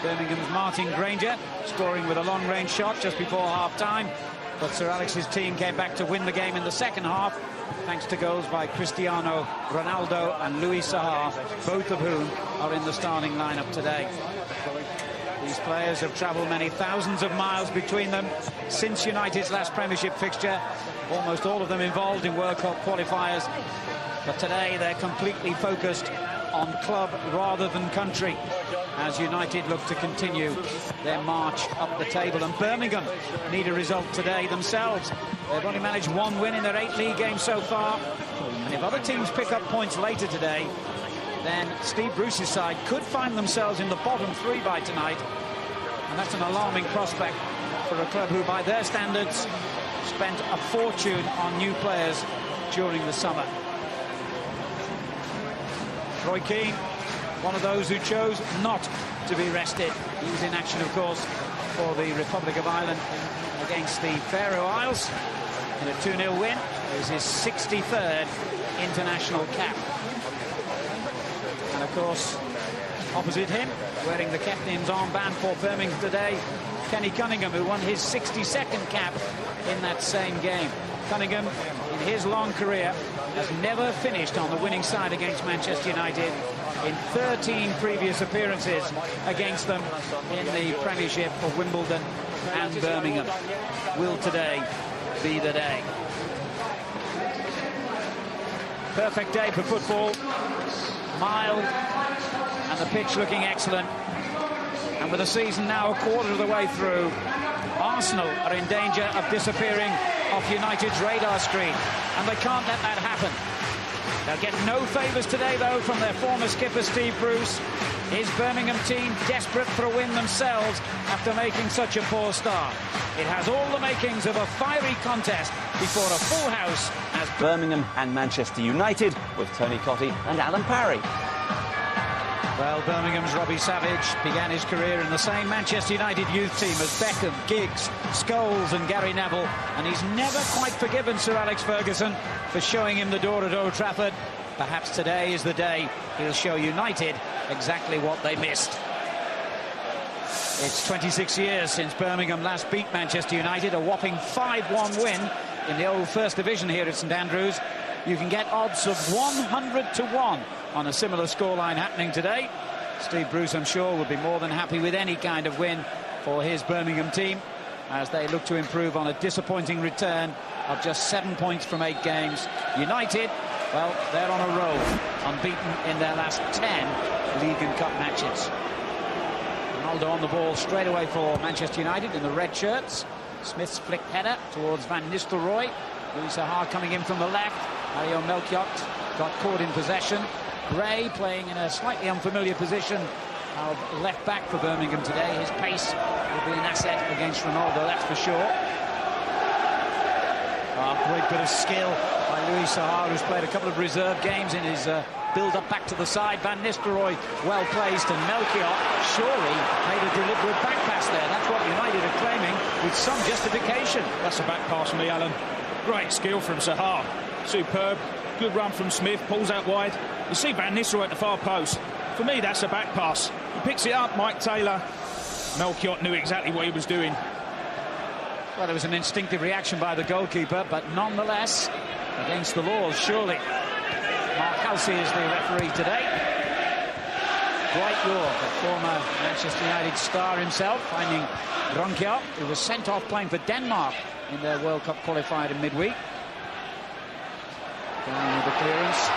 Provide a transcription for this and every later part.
Birmingham's Martin Granger scoring with a long-range shot just before half-time, but Sir Alex's team came back to win the game in the second half thanks to goals by Cristiano Ronaldo and Louis Saha, both of whom are in the starting lineup today. These players have travelled many thousands of miles between them since United's last Premiership fixture, almost all of them involved in World Cup qualifiers, but today they're completely focused on club rather than country as United look to continue their march up the table. And Birmingham need a result today themselves. They've only managed one win in their 8 league games so far, and if other teams pick up points later today, then Steve Bruce's side could find themselves in the bottom 3 by tonight, and that's an alarming prospect for a club who by their standards spent a fortune on new players during the summer. Roy Keane, one of those who chose not to be rested. He was in action, of course, for the Republic of Ireland against the Faroe Isles in a 2-0 win. It was his 63rd international cap. And, of course, opposite him, wearing the captain's armband for Birmingham today, Kenny Cunningham, who won his 62nd cap in that same game. Cunningham, in his long career, has never finished on the winning side against Manchester United in 13 previous appearances against them in the Premiership for Wimbledon and Birmingham. Will today be the day? Perfect day for football. Mild, and the pitch looking excellent. And with the season now a quarter of the way through, Arsenal are in danger of disappearing off United's radar screen, and they can't let that happen. They'll get no favours today, though, from their former skipper Steve Bruce. His Birmingham team desperate for a win themselves after making such a poor start. It has all the makings of a fiery contest before a full house as Birmingham and Manchester United with Tony Cottee and Alan Parry. Well, Birmingham's Robbie Savage began his career in the same Manchester United youth team as Beckham, Giggs, Scholes and Gary Neville, and he's never quite forgiven Sir Alex Ferguson for showing him the door at Old Trafford. Perhaps today is the day he'll show United exactly what they missed. It's 26 years since Birmingham last beat Manchester United, a whopping 5-1 win in the old First Division here at St Andrews. You can get odds of 100 to 1 on a similar scoreline happening today. Steve Bruce, I'm sure, will be more than happy with any kind of win for his Birmingham team as they look to improve on a disappointing return of just 7 points from 8 games. United, well, they're on a roll, unbeaten in their last 10 league and cup matches. Ronaldo on the ball straight away for Manchester United in the red shirts. Smith's flicked header towards Van Nistelrooy. Louis Saha coming in from the left. Mario Melchiot got caught in possession. Gray playing in a slightly unfamiliar position of left back for Birmingham today. His pace will be an asset against Ronaldo, that's for sure. Great bit of skill by Louis Saha, who's played a couple of reserve games in his build-up back to the side. Van Nistelrooy well placed, and Melchiot surely made a deliberate back pass there. That's what United are claiming with some justification. That's a back pass from me, Alan. Great skill from Saha. Superb. Good run from Smith. Pulls out wide. You see Van Nistelrooy at the far post. For me, that's a back pass. He picks it up, Mike Taylor. Melchiot knew exactly what he was doing. Well, it was an instinctive reaction by the goalkeeper, but nonetheless, against the laws, surely. Mark Halsey is the referee today. Dwight York, a former Manchester United star himself, finding Ronkiot, who was sent off playing for Denmark in their World Cup qualifier in midweek. Down with the clearance.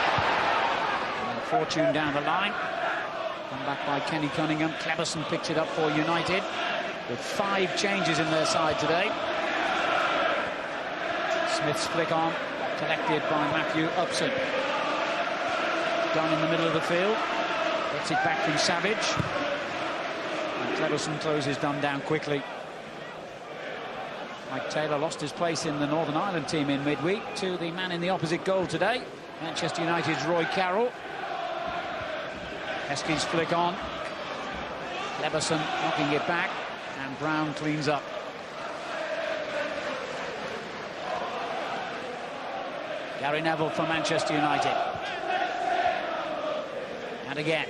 And Fortune down the line. Come back by Kenny Cunningham. Cleberson picks it up for United, with 5 changes in their side today. Smith's flick on, collected by Matthew Upson. Down in the middle of the field. Gets it back from Savage. And Cleberson closes Dunn down quickly. Mike Taylor lost his place in the Northern Ireland team in midweek to the man in the opposite goal today, Manchester United's Roy Carroll. Heskey's flick on. Cleberson knocking it back, and Brown cleans up. Gary Neville for Manchester United. And again.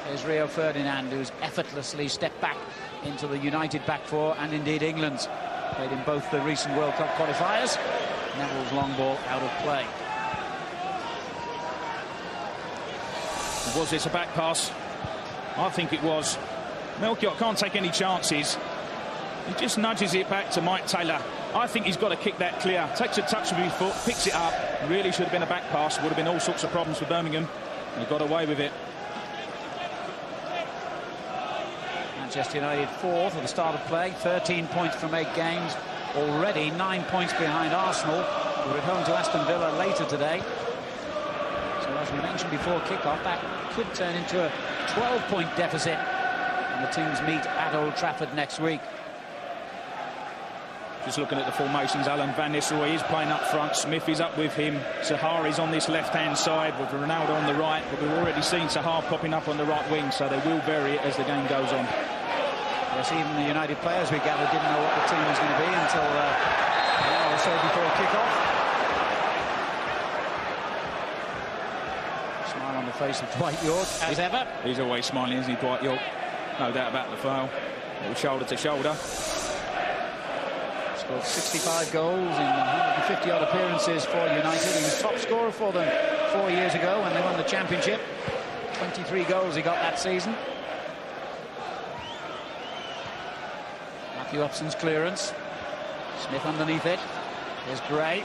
There's Rio Ferdinand, who's effortlessly stepped back into the United back four, and indeed England's. Played in both the recent World Cup qualifiers. Neville's long ball out of play. Was this a back pass? I think it was. Melchiot can't take any chances. He just nudges it back to Mike Taylor. I think he's got to kick that clear. Takes a touch with his foot, picks it up. Really should have been a back pass. Would have been all sorts of problems for Birmingham. He got away with it. Manchester United fourth at the start of play. 13 points from 8 games. Already 9 points behind Arsenal, who are at home to Aston Villa later today. So as we mentioned before kick-off, that could turn into a 12-point deficit. And the teams meet at Old Trafford next week. Just looking at the formations, Alan, Van Nistelrooy is playing up front. Smith is up with him. Sahari's on this left-hand side with Ronaldo on the right. But we've already seen Sahar popping up on the right wing, so they will vary it as the game goes on. Yes, even the United players, we gathered, didn't know what the team was going to be until an hour or so before kick-off. Smile on the face of Dwight York, as ever. He's always smiling, isn't he, Dwight York? No doubt about the foul. Little shoulder to shoulder. Scored 65 goals in 150-odd appearances for United. He was top scorer for them 4 years ago when they won the Championship. 23 goals he got that season. Matthew Upson's clearance. Smith underneath it. There's Gray.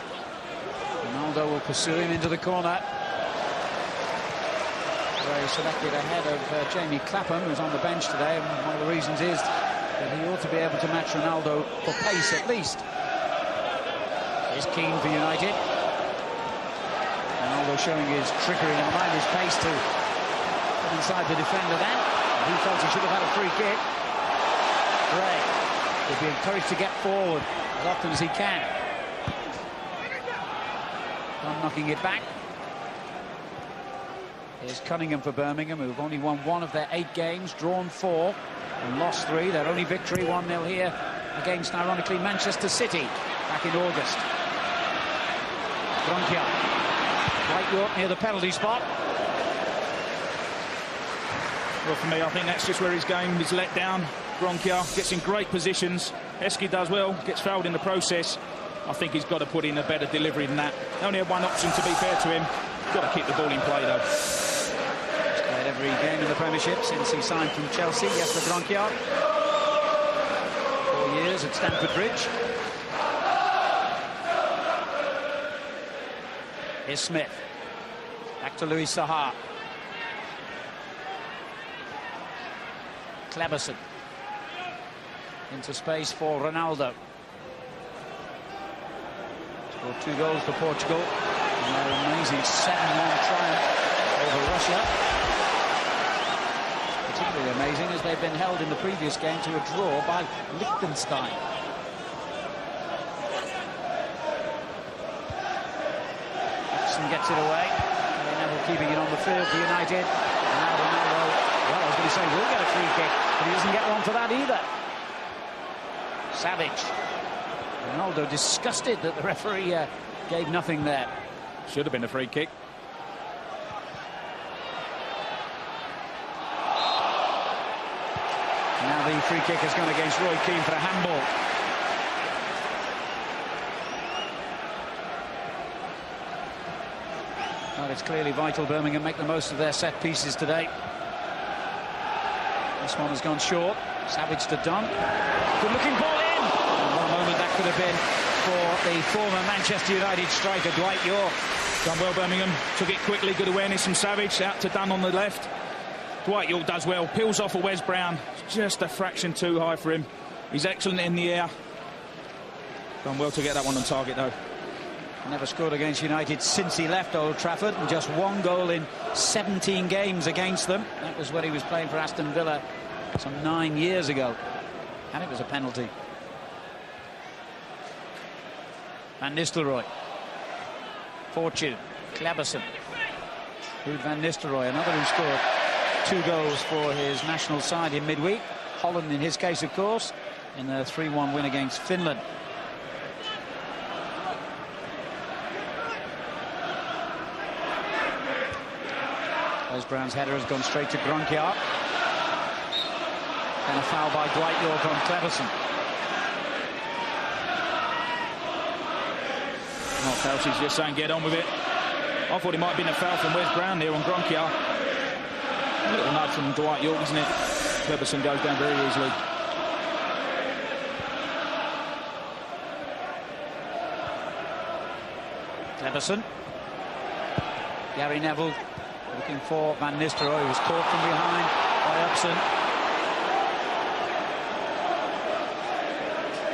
Ronaldo will pursue him into the corner. Gray selected ahead of Jamie Clapham, who's on the bench today, and one of the reasons is that he ought to be able to match Ronaldo for pace at least. Here's Keane for United. Ronaldo showing his trickery, never mind his pace to get inside the defender then. He felt he should have had a free kick. Gray will be encouraged to get forward as often as he can. Not knocking it back. Here's Cunningham for Birmingham, who've only won 1 of their 8 games, drawn 4 and lost 3. Their only victory, 1-0 here against, ironically, Manchester City back in August. Gronkia. Dwight York near the penalty spot. Well, for me, I think that's just where his game is let down. Gronkia gets in great positions. Eski does well, gets fouled in the process. I think he's got to put in a better delivery than that. Only had one option, to be fair to him. Got to keep the ball in play, though. He's played every game in the Premiership since he signed from Chelsea. Yes, for Gronkia. 4 years at Stamford Bridge. Here's Smith. Back to Louis Sahar. Kleberson. Into space for Ronaldo. Scored 2 goals for Portugal. And their amazing 7-1 triumph over Russia. Particularly amazing as they've been held in the previous game to a draw by Liechtenstein. Jackson gets it away. Neville keeping it on the field for United. And now Ronaldo, well, I was going to say, will get a free kick, but he doesn't get one for that either. Savage. Ronaldo disgusted that the referee gave nothing there. Should have been a free kick. Now the free kick has gone against Roy Keane for a handball. Well, it's clearly vital Birmingham make the most of their set pieces today. This one has gone short. Savage to Dunn. Good looking ball in. And what a moment that could have been for the former Manchester United striker Dwight York. Done well, Birmingham. Took it quickly. Good awareness from Savage. Out to Dunn on the left. Dwight York does well. Peels off a Wes Brown. Just a fraction too high for him. He's excellent in the air. Done well to get that one on target, though. Never scored against United since he left Old Trafford, and just 1 goal in 17 games against them. That was when he was playing for Aston Villa some 9 years ago, and it was a penalty. Van Nistelrooy. Fortune. Kleberson. Ruud van Nistelrooy, another who scored 2 goals for his national side in midweek. Holland, in his case, of course, in the 3-1 win against Finland. Wes Brown's header has gone straight to Gronkiar. And a foul by Dwight York on Cleverson. Oh, Kelsey's just saying get on with it. I thought it might have been a foul from Wes Brown there on Gronkiar. A little nudge from Dwight York, isn't it? Cleverson goes down very easily. Cleverson. Gary Neville looking for Van Nistelrooy, who was caught from behind by Upson.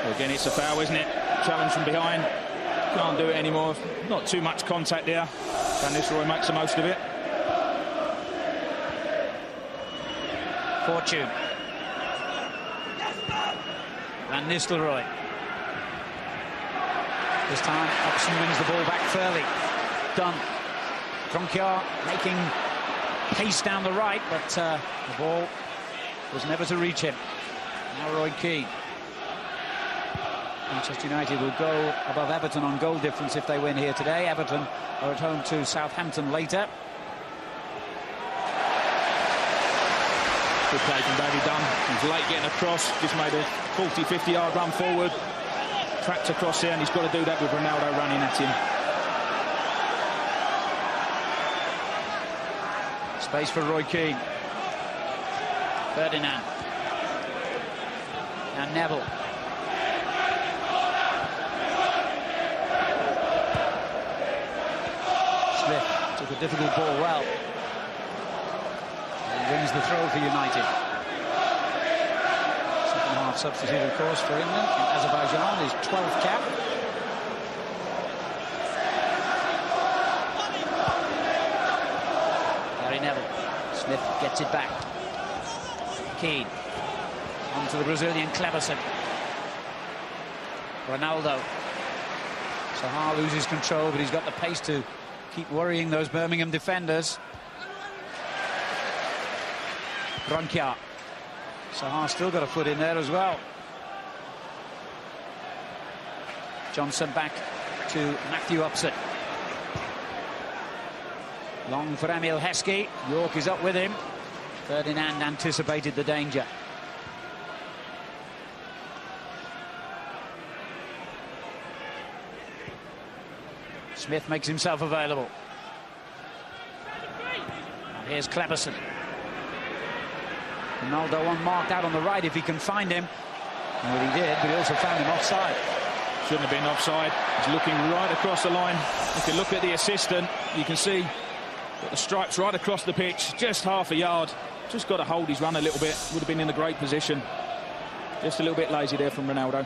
Well, again, it's a foul, isn't it? Challenge from behind. Can't do it anymore. Not too much contact there. Van Nistelrooy makes the most of it. Fortune. Van Nistelrooy. This time, Upson wins the ball back fairly. Done. Gronkiar making pace down the right, but the ball was never to reach him. Now Roy Keane. Manchester United will go above Everton on goal difference if they win here today. Everton are at home to Southampton later. Good play from David Dunn. He's late getting across. Just made a 40-50 yard run forward. Tracked across here, and he's got to do that with Ronaldo running at him. Space for Roy Keane. Ferdinand. And Neville. Smith took a difficult ball well. And wins the throw for United. Second half substitute, of course, for England in Azerbaijan, his 12th cap. Gary Neville. Smith gets it back. Keane. On to the Brazilian Cleverson. Ronaldo. Sahar loses control, but he's got the pace to keep worrying those Birmingham defenders. Gronkiar. Sahar still got a foot in there as well. Johnson back to Matthew Upson. Long for Emil Heskey. York is up with him. Ferdinand anticipated the danger. Smith makes himself available. And here's Cleverson. Ronaldo unmarked out on the right if he can find him. Well, he did, but he also found him offside. Shouldn't have been offside. He's looking right across the line. You can look at the assistant. You can see got the stripes right across the pitch, just half a yard. Just got to hold his run a little bit. Would have been in a great position. Just a little bit lazy there from Ronaldo.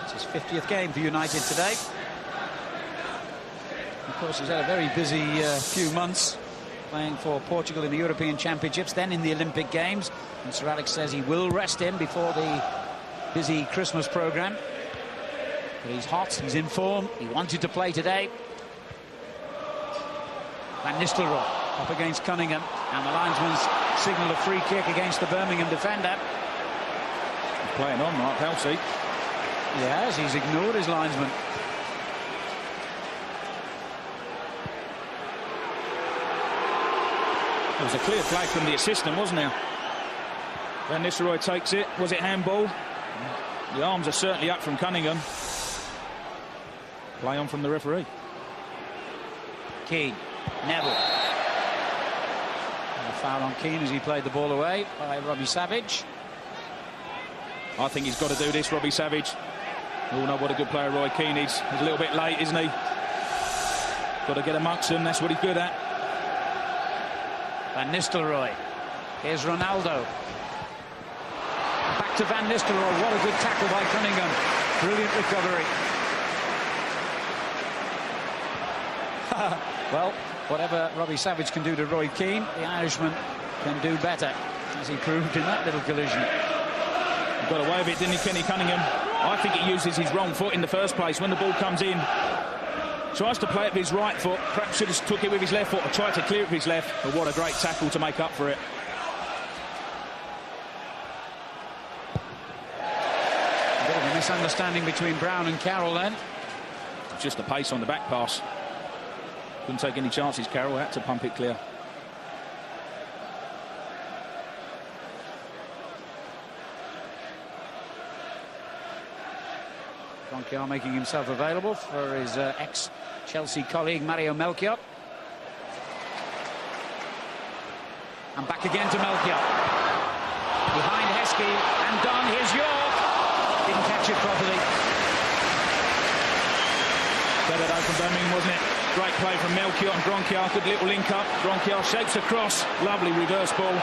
It's his 50th game for United today. Of course, he's had a very busy few months playing for Portugal in the European Championships, then in the Olympic Games. And Sir Alex says he will rest him before the busy Christmas programme. But he's hot, he's in form, he wanted to play today. Van Nistelrooy up against Cunningham, and the linesman's signalled a free kick against the Birmingham defender. He's playing on, Mark Halsey. Yes, he's ignored his linesman. It was a clear flag from the assistant, wasn't there? Van Nistelrooy takes it. Was it handball? The arms are certainly up from Cunningham. Play on from the referee. Keane. Neville. And a foul on Keane as he played the ball away by Robbie Savage. I think he's got to do this, Robbie Savage. We all know what a good player Roy Keane is. He's a little bit late, isn't he? Got to get amongst them, that's what he's good at. Van Nistelrooy. Here's Ronaldo. Back to Van Nistelrooy. What a good tackle by Cunningham. Brilliant recovery. Well, whatever Robbie Savage can do to Roy Keane, the Irishman can do better, as he proved in that little collision. He got away with it, didn't he, Kenny Cunningham? I think he uses his wrong foot in the first place. When the ball comes in, tries to play it with his right foot. Perhaps should have took it with his left foot or tried to clear it with his left. But what a great tackle to make up for it. A bit of a misunderstanding between Brown and Carroll then. Just the pace on the back pass. Couldn't take any chances, Carroll. Had to pump it clear. Ronquier making himself available for his ex-Chelsea colleague Mario Melchior. And back again to Melchior. Behind Heskey and done. Here's York. Didn't catch it properly. Better though from Birmingham, wasn't it? Great play from Melchior and Ronquier. Good little link up. Ronquier shapes across. Lovely reverse ball.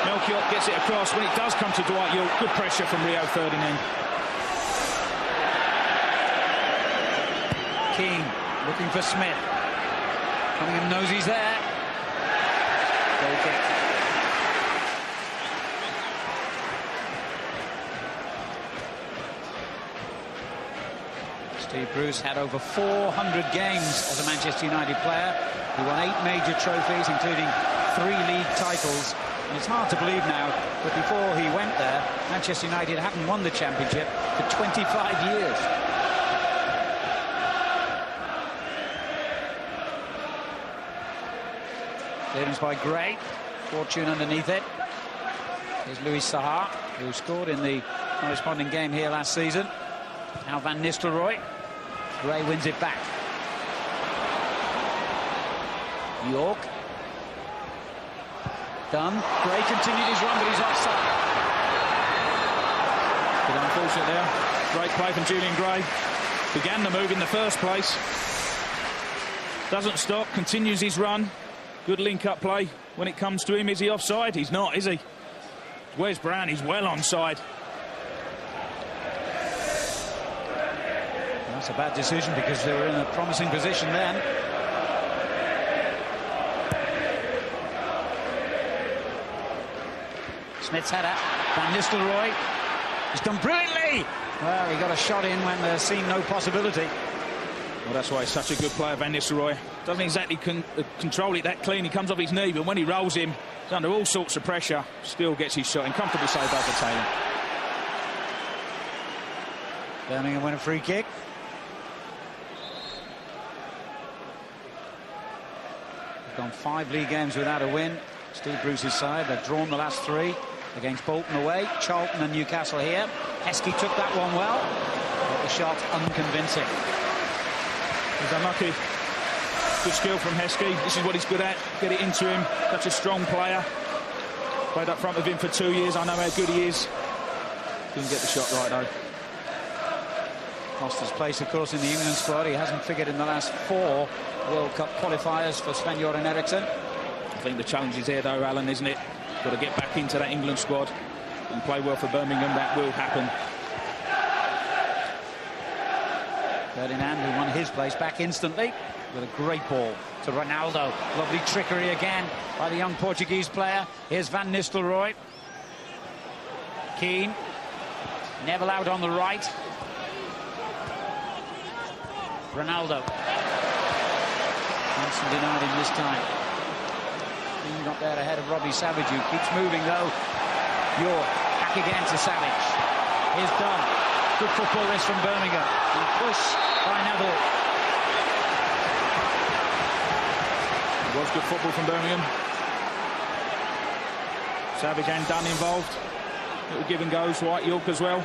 Melchior gets it across. When it does come to Dwight York, good pressure from Rio Ferdinand. Keane looking for Smith. Cunningham knows he's there. Goal kick. Steve Bruce had over 400 games as a Manchester United player. He won 8 major trophies, including 3 league titles. And it's hard to believe now, but before he went there, Manchester United hadn't won the championship for 25 years. Clearance by Gray. Fortune underneath it. Here's Louis Saha, who scored in the corresponding game here last season. Now Van Nistelrooy. Gray wins it back. York. Done. Gray continued his run, but he's offside. Bit unfortunate there. Great play from Julian Gray. Began the move in the first place. Doesn't stop, continues his run. Good link-up play. When it comes to him, is he offside? He's not, is he? Wes Brown? He's well onside. That's a bad decision because they were in a promising position then. Smith's header. Van Nistelrooy. He's done brilliantly. Well, he got a shot in when there seemed no possibility. Well, that's why he's such a good player, Van Nistelrooy. Doesn't exactly control it that clean. He comes off his knee, but when he rolls him, he's under all sorts of pressure. Still gets his shot in. Comfortable save over Taylor. Birmingham win a free kick. They've gone 5 league games without a win. Steve Bruce's side, they've drawn the last 3 against Bolton away, Charlton and Newcastle here. Heskey took that one well, but the shot unconvincing. He's unlucky. Good skill from Heskey. This is what he's good at. Get it into him. Such a strong player. Played up front with him for 2 years. I know how good he is. Didn't get the shot right though. Lost his place, of course, in the England squad. He hasn't figured in the last 4 World Cup qualifiers for Sven-Göran Eriksson. I think the challenge is here though, Alan, isn't it? Got to get back into that England squad and play well for Birmingham. That will happen. Ferdinand, who won his place back instantly with a great ball to Ronaldo. Lovely trickery again by the young Portuguese player. Here's Van Nistelrooy. Keane. Neville out on the right. Ronaldo. Johnson denied him this time. Keane got there ahead of Robbie Savage, who keeps moving though. York back again to Savage. Here's Dunn. Good football this from Birmingham. And push by Neville. It was good football from Birmingham. Savage and Dunn involved. Little give and goes. Dwight York as well.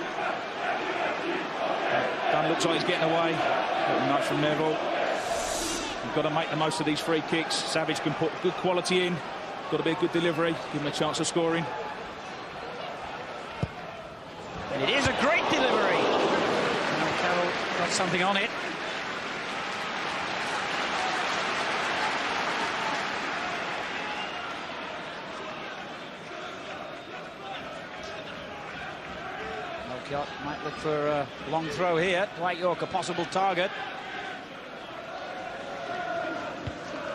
Dunn looks like he's getting away. Little nudge from Neville. You've got to make the most of these free kicks. Savage can put good quality in. Got to be a good delivery. Give him a chance of scoring. And it is a great delivery. Now Carroll got something on it. Melchior might look for a long throw here. Dwight York a possible target.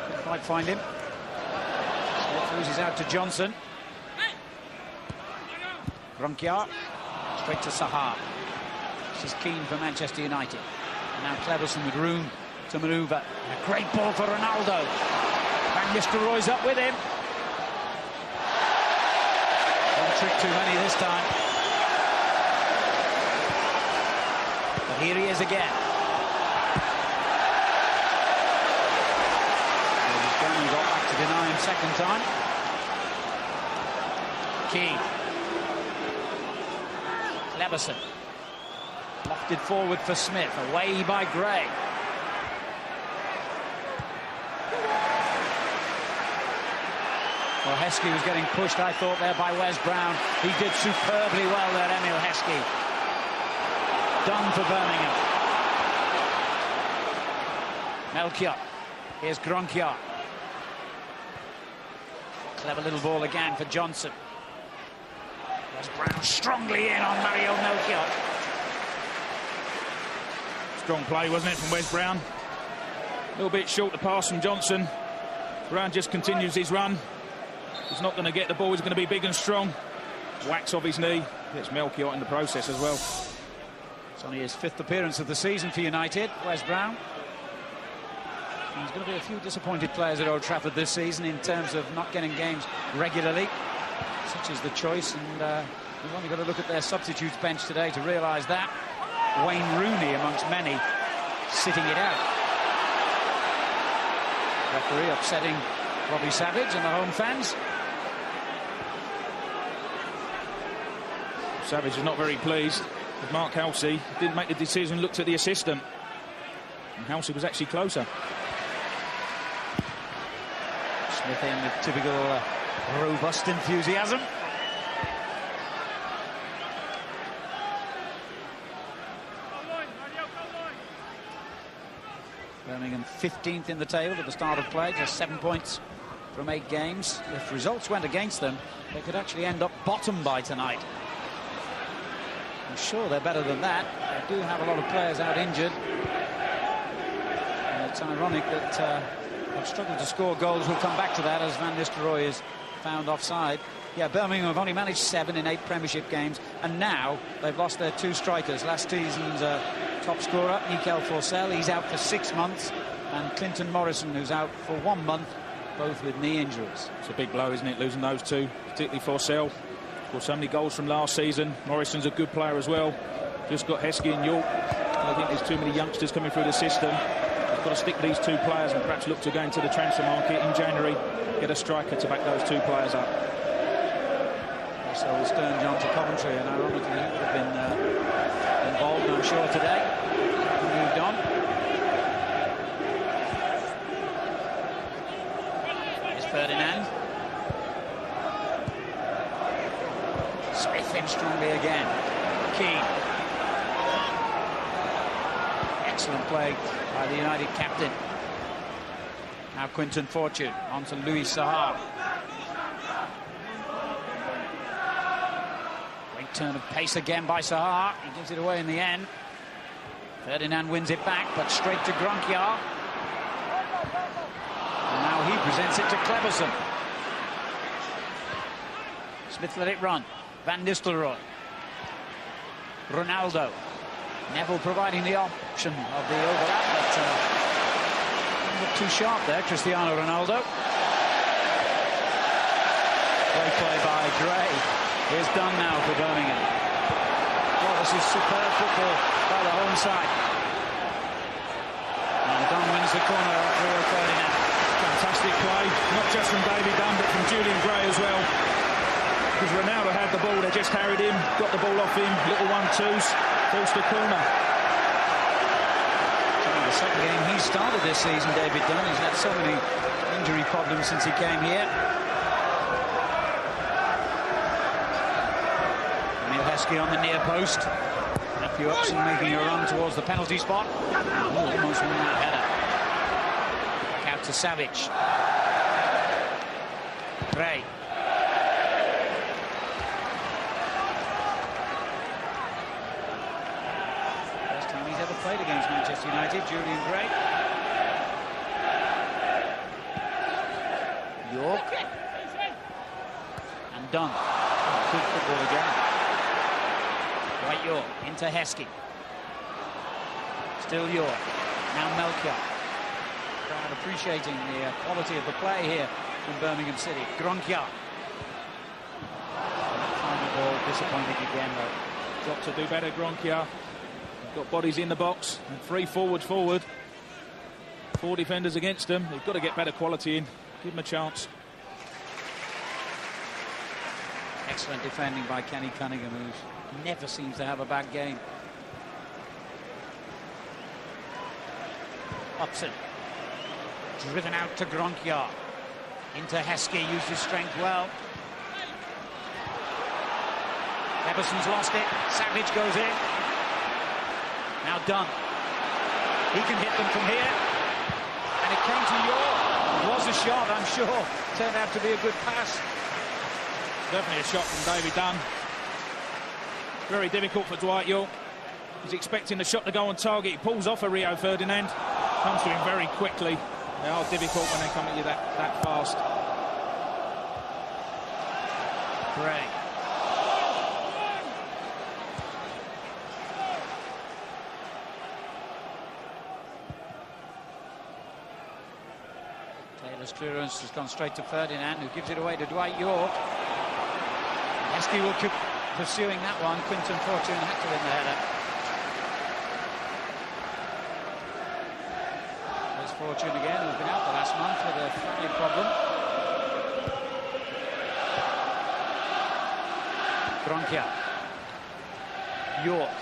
Couldn't quite find him. Smith loses out to Johnson. Ronquier. Straight to Saha. This is Keane for Manchester United. And now Cleverson with room to manoeuvre. A great ball for Ronaldo. Van Nistelrooy's up with him. One trick too many this time. But here he is again. second time. Keane. Cleberson. Lofted forward for Smith. Away by Gray. Well, Heskey was getting pushed, I thought, there by Wes Brown. He did superbly well there, Emil Heskey. Done for Birmingham. Melchior. Here's Gronkiar. Clever little ball again for Johnson. Wes Brown strongly in on Mario Melchior. Strong play, wasn't it, from Wes Brown? A little bit short to pass from Johnson. Brown just continues his run. He's not going to get the ball. He's going to be big and strong. Whacks off his knee. Gets Melchior in the process as well. It's only his 5th appearance of the season for United, Wes Brown. There's going to be a few disappointed players at Old Trafford this season in terms of not getting games regularly. Such is the choice, and we've only got to look at their substitutes bench today to realise that. Wayne Rooney, amongst many, sitting it out. Referee upsetting Robbie Savage and the home fans. Savage is not very pleased with Mark Halsey. Didn't make the decision, looked at the assistant. And Halsey was actually closer. Smith in with typical robust enthusiasm. Birmingham 15th in the table at the start of play, just 7 points from 8 games. If results went against them, they could actually end up bottom by tonight. I'm sure they're better than that. They do have a lot of players out injured. And it's ironic that they've struggled to score goals. We'll come back to that as Van Nistelrooy is found offside. Yeah, Birmingham have only managed 7 in 8 Premiership games, and now they've lost their 2 strikers. Last season's top scorer, Mikel Forsell, he's out for 6 months, and Clinton Morrison, who's out for 1 month, both with knee injuries. It's a big blow, isn't it, losing those 2, particularly Forsell. Scored so many goals from last season. Morrison's a good player as well. Just got Heskey and York. I think there's too many youngsters coming through the system. He's got to stick these 2 players and perhaps look to go into the transfer market in January, get a striker to back those 2 players up. So will Stern John to Coventry, and ironically he would have been involved, I'm sure, today. He moved on. Here's Ferdinand. Smith in strongly again. Keane. Excellent play by the United captain. Now Quinton Fortune on to Louis Sahar. Great turn of pace again by Sahar. He gives it away in the end. Ferdinand wins it back, but straight to Gronkiar. And now he presents it to Cleberson. Smith let it run. Van Nistelrooy. Ronaldo. Neville providing the option of the overlap, but not too sharp there, Cristiano Ronaldo. Great play by Gray. Here's Dunn now for Birmingham. Well, this is superb football by the home side. And Dunn wins the corner at Rio Ferdinand. Fantastic play, not just from David Dunn, but from Julian Gray as well. Because Ronaldo had the ball, they just carried him, got the ball off him, little 1-2s, forced the corner. The second game he started this season, David Dunn. He's had so many injury problems since he came here. Emil Heskey on the near post. Matthew Upson making a run towards the penalty spot. Almost won that header. Back out to Savage. Gray. Played against Manchester United, Julian Gray. York. And Dunn. Good football again. Right, York into Heskey. Still York. Now Melchior. Crowd appreciating the quality of the play here from Birmingham City. Gronkiar. Final ball disappointing again, though. Got to do better, Gronkiar. Got bodies in the box, and 3 forward. 4 defenders against them. They've got to get better quality in. Give them a chance. Excellent defending by Kenny Cunningham, who never seems to have a bad game. Upson. Driven out to Gronkiar. Into Heskey, used his strength well. Everson's lost it. Savage goes in. Now Dunn. He can hit them from here. And it came to York. It was a shot, I'm sure. Turned out to be a good pass. Definitely a shot from David Dunn. Very difficult for Dwight York. He's expecting the shot to go on target. He pulls off a Rio Ferdinand. Comes to him very quickly. They are difficult when they come at you that fast. Gray. Taylor's clearance has gone straight to Ferdinand, who gives it away to Dwight York. Heskey will keep pursuing that one. Quinton Fortune had to win the header. There's Fortune again, who's been out the last month with a family problem. Gronkiar. York.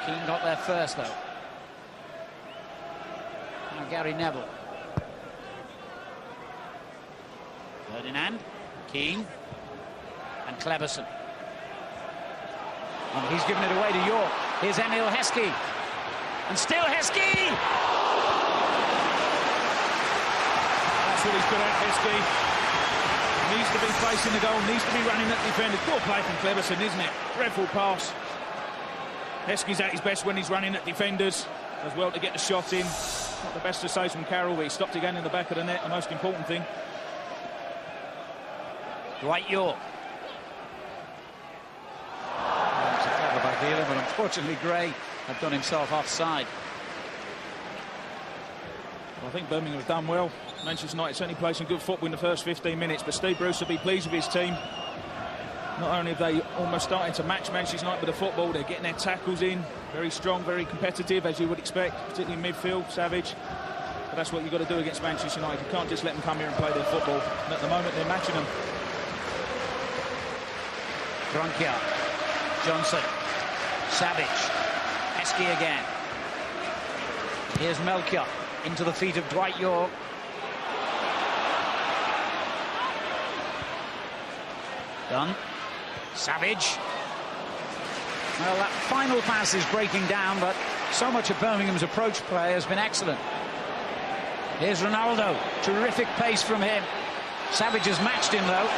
Keane got there first, though. Now Gary Neville. Ferdinand. Keane. And Cleberson. And he's given it away to York. Here's Emil Heskey. And still Heskey! That's what he's good at, Heskey. Needs to be facing the goal, needs to be running at defenders. Poor play from Cleberson, isn't it? Dreadful pass. Heskey's at his best when he's running at defenders. Does well to get the shot in. Not the best to say from Carroll, but he stopped again in the back of the net, the most important thing. Dwight York. It's a clever back healer, but unfortunately Gray had done himself offside. Well, I think Birmingham have done well. Manchester United certainly played some good football in the first 15 minutes, but Steve Bruce will be pleased with his team. Not only have they almost started to match Manchester United with the football, they're getting their tackles in. Very strong, very competitive, as you would expect, particularly in midfield, Savage. But that's what you've got to do against Manchester United. You can't just let them come here and play their football. And at the moment, they're matching them. Gronkiar. Johnson. Savage. Heskey again. Here's Melchior into the feet of Dwight York. Dunn. Savage. Well, that final pass is breaking down, but so much of Birmingham's approach play has been excellent. Here's Ronaldo. Terrific pace from him. Savage has matched him, though.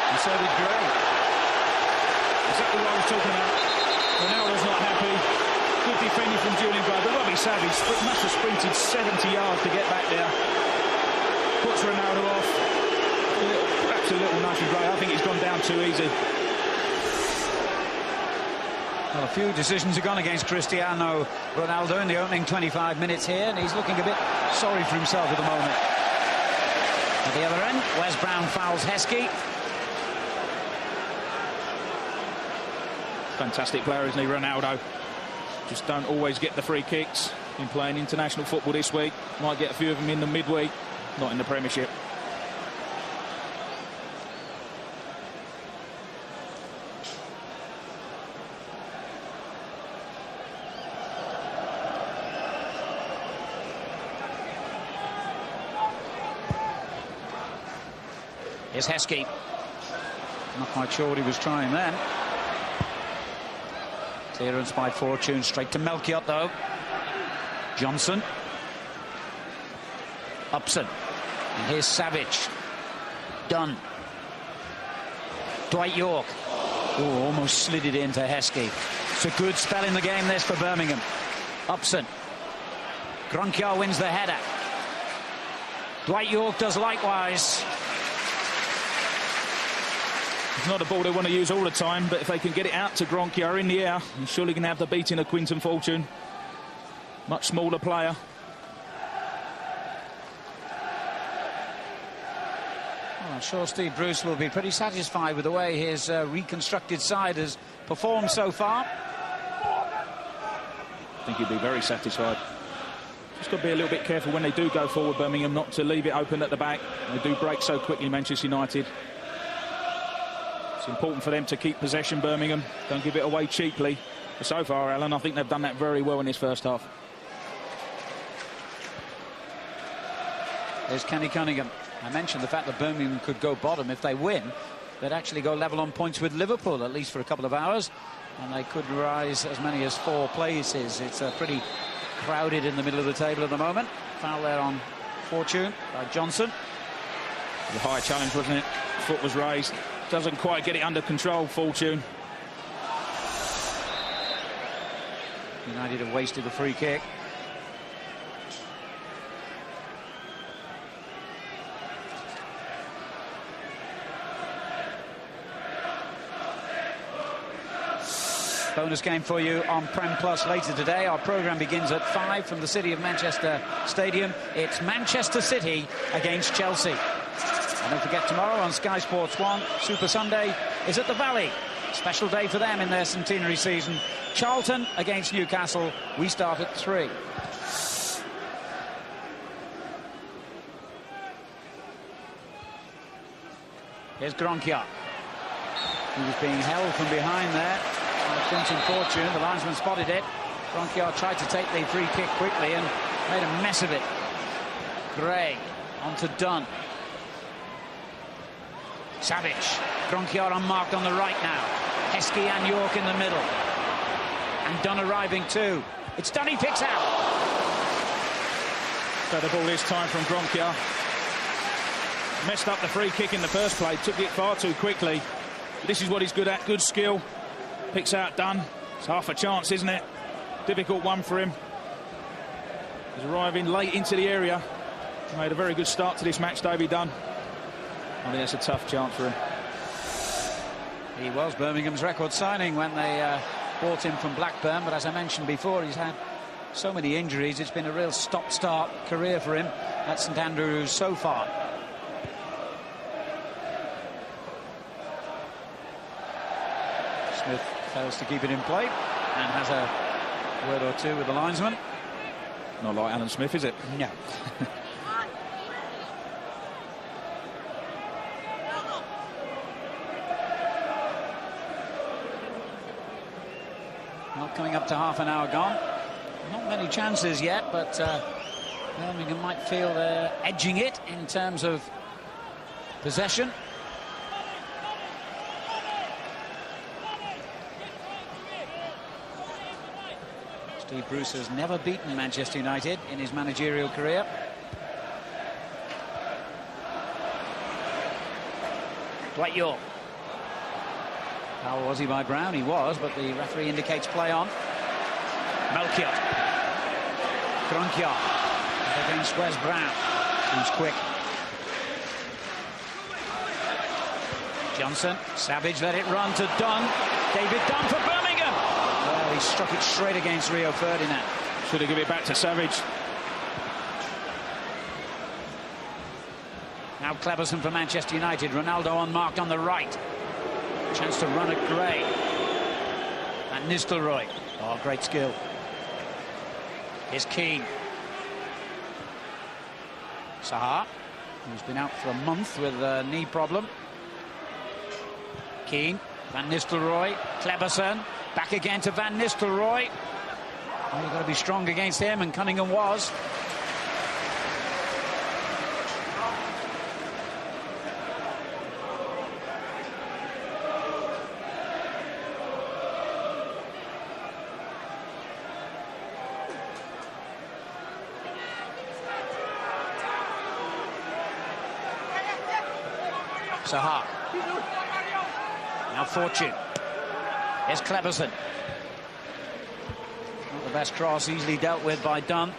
And so did Gray. Exactly what I was talking about. Ronaldo's not happy. Good defending from Julian Gray, but Robbie Savage must have sprinted 70 yards to get back there. Puts Ronaldo off. Perhaps a little nudge from Gray. I think he's gone down too easy. Well, a few decisions have gone against Cristiano Ronaldo in the opening 25 minutes here, and he's looking a bit sorry for himself at the moment. At the other end, Wes Brown fouls Heskey. Fantastic player, isn't he, Ronaldo? Just don't always get the free kicks. Been playing international football this week. Might get a few of them in the midweek, not in the Premiership. Here's Heskey. Not quite sure what he was trying then. Clearance by Fortune, straight to Melchior, though. Johnson. Upson. And here's Savage. Dunn. Dwight York. Oh, almost slid it into Heskey. It's a good spell in the game, this, for Birmingham. Upson. Gronkiar wins the header. Dwight York does likewise. It's not a ball they want to use all the time, but if they can get it out to Gronkiar in the air, he's surely going to have the beating of Quinton Fortune. Much smaller player. Well, I'm sure Steve Bruce will be pretty satisfied with the way his reconstructed side has performed so far. I think he'd be very satisfied. Just got to be a little bit careful when they do go forward, Birmingham, not to leave it open at the back. They do break so quickly, Manchester United. It's important for them to keep possession, Birmingham. Don't give it away cheaply. But so far, Alan, I think they've done that very well in this first half. There's Kenny Cunningham. I mentioned the fact that Birmingham could go bottom. If they win, they'd actually go level on points with Liverpool, at least for a couple of hours. And they could rise as many as 4 places. It's pretty crowded in the middle of the table at the moment. Foul there on Fortune by Johnson. It was a high challenge, wasn't it? Foot was raised. Doesn't quite get it under control, Fortune. United have wasted the free kick. Bonus game for you on Prem Plus later today. Our programme begins at 5 from the City of Manchester Stadium. It's Manchester City against Chelsea. And don't forget, tomorrow on Sky Sports 1, Super Sunday is at the Valley. Special day for them in their centenary season. Charlton against Newcastle. We start at 3. Here's Gronkiar. He was being held from behind there by Clinton Fortune. The linesman spotted it. Gronkiar tried to take the free kick quickly and made a mess of it. Gray onto Dunn. Savage. Gronkiar unmarked on the right now. Heskey and York in the middle. And Dunn arriving too. It's Dunn, he picks out. So the ball is time from Gronkiar. Messed up the free kick in the first play. Took it far too quickly. This is what he's good at. Good skill. Picks out Dunn. It's half a chance, isn't it? Difficult one for him. He's arriving late into the area. He made a very good start to this match, Davey Dunn. I think that's a tough chance for him. He was Birmingham's record signing when they bought him from Blackburn, but as I mentioned before, he's had so many injuries. It's been a real stop-start career for him at St Andrews so far. Smith fails to keep it in play and has a word or two with the linesman. Not like Alan Smith, is it? No. Well, coming up to half an hour gone. Not many chances yet, but Birmingham might feel they're edging it in terms of possession. Steve Bruce has never beaten Manchester United in his managerial career. Dwight York. How was he by Brown? He was, but the referee indicates play on. Melchior. Gronkiar against Wes Brown, who's quick. Johnson. Savage let it run to Dunn. David Dunn for Birmingham. Well, he struck it straight against Rio Ferdinand. Should have given it back to Savage. Now Cleberson for Manchester United. Ronaldo unmarked on the right. Chance to run at Gray. And Nistelrooy. Oh, great skill. Here's Keane. Sahar, who's been out for a month with a knee problem. Keane. Van Nistelrooy. Cleberson. Back again to Van Nistelrooy. Oh, you've got to be strong against him, and Cunningham was. Sahar. Now Fortune. Here's Cleberson. Not the best cross, easily dealt with by Dunn.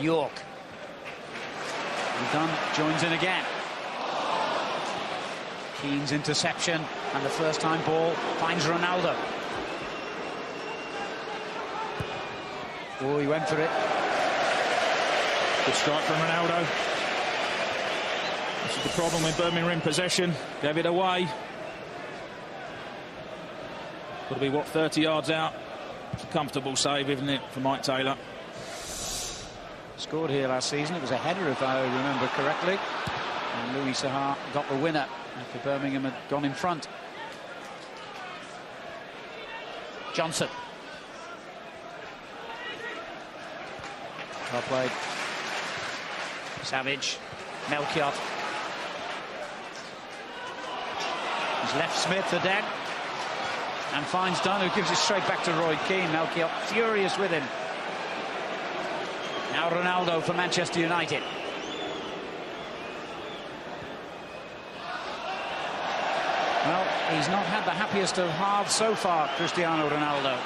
York. And Dunn joins in again. Keane's interception, and the first time ball finds Ronaldo. Oh, he went for it. Good strike from Ronaldo. This is the problem with Birmingham in possession. Gave it away. Got to be, what, 30 yards out. It's a comfortable save, isn't it, for Mike Taylor. Scored here last season. It was a header, if I remember correctly. And Louis Saha got the winner after Birmingham had gone in front. Johnson. Well played. Savage. Melchiot. He's left Smith again. And finds Dunn, who gives it straight back to Roy Keane. Melchiot furious with him. Now Ronaldo for Manchester United. Well, he's not had the happiest of halves so far, Cristiano Ronaldo.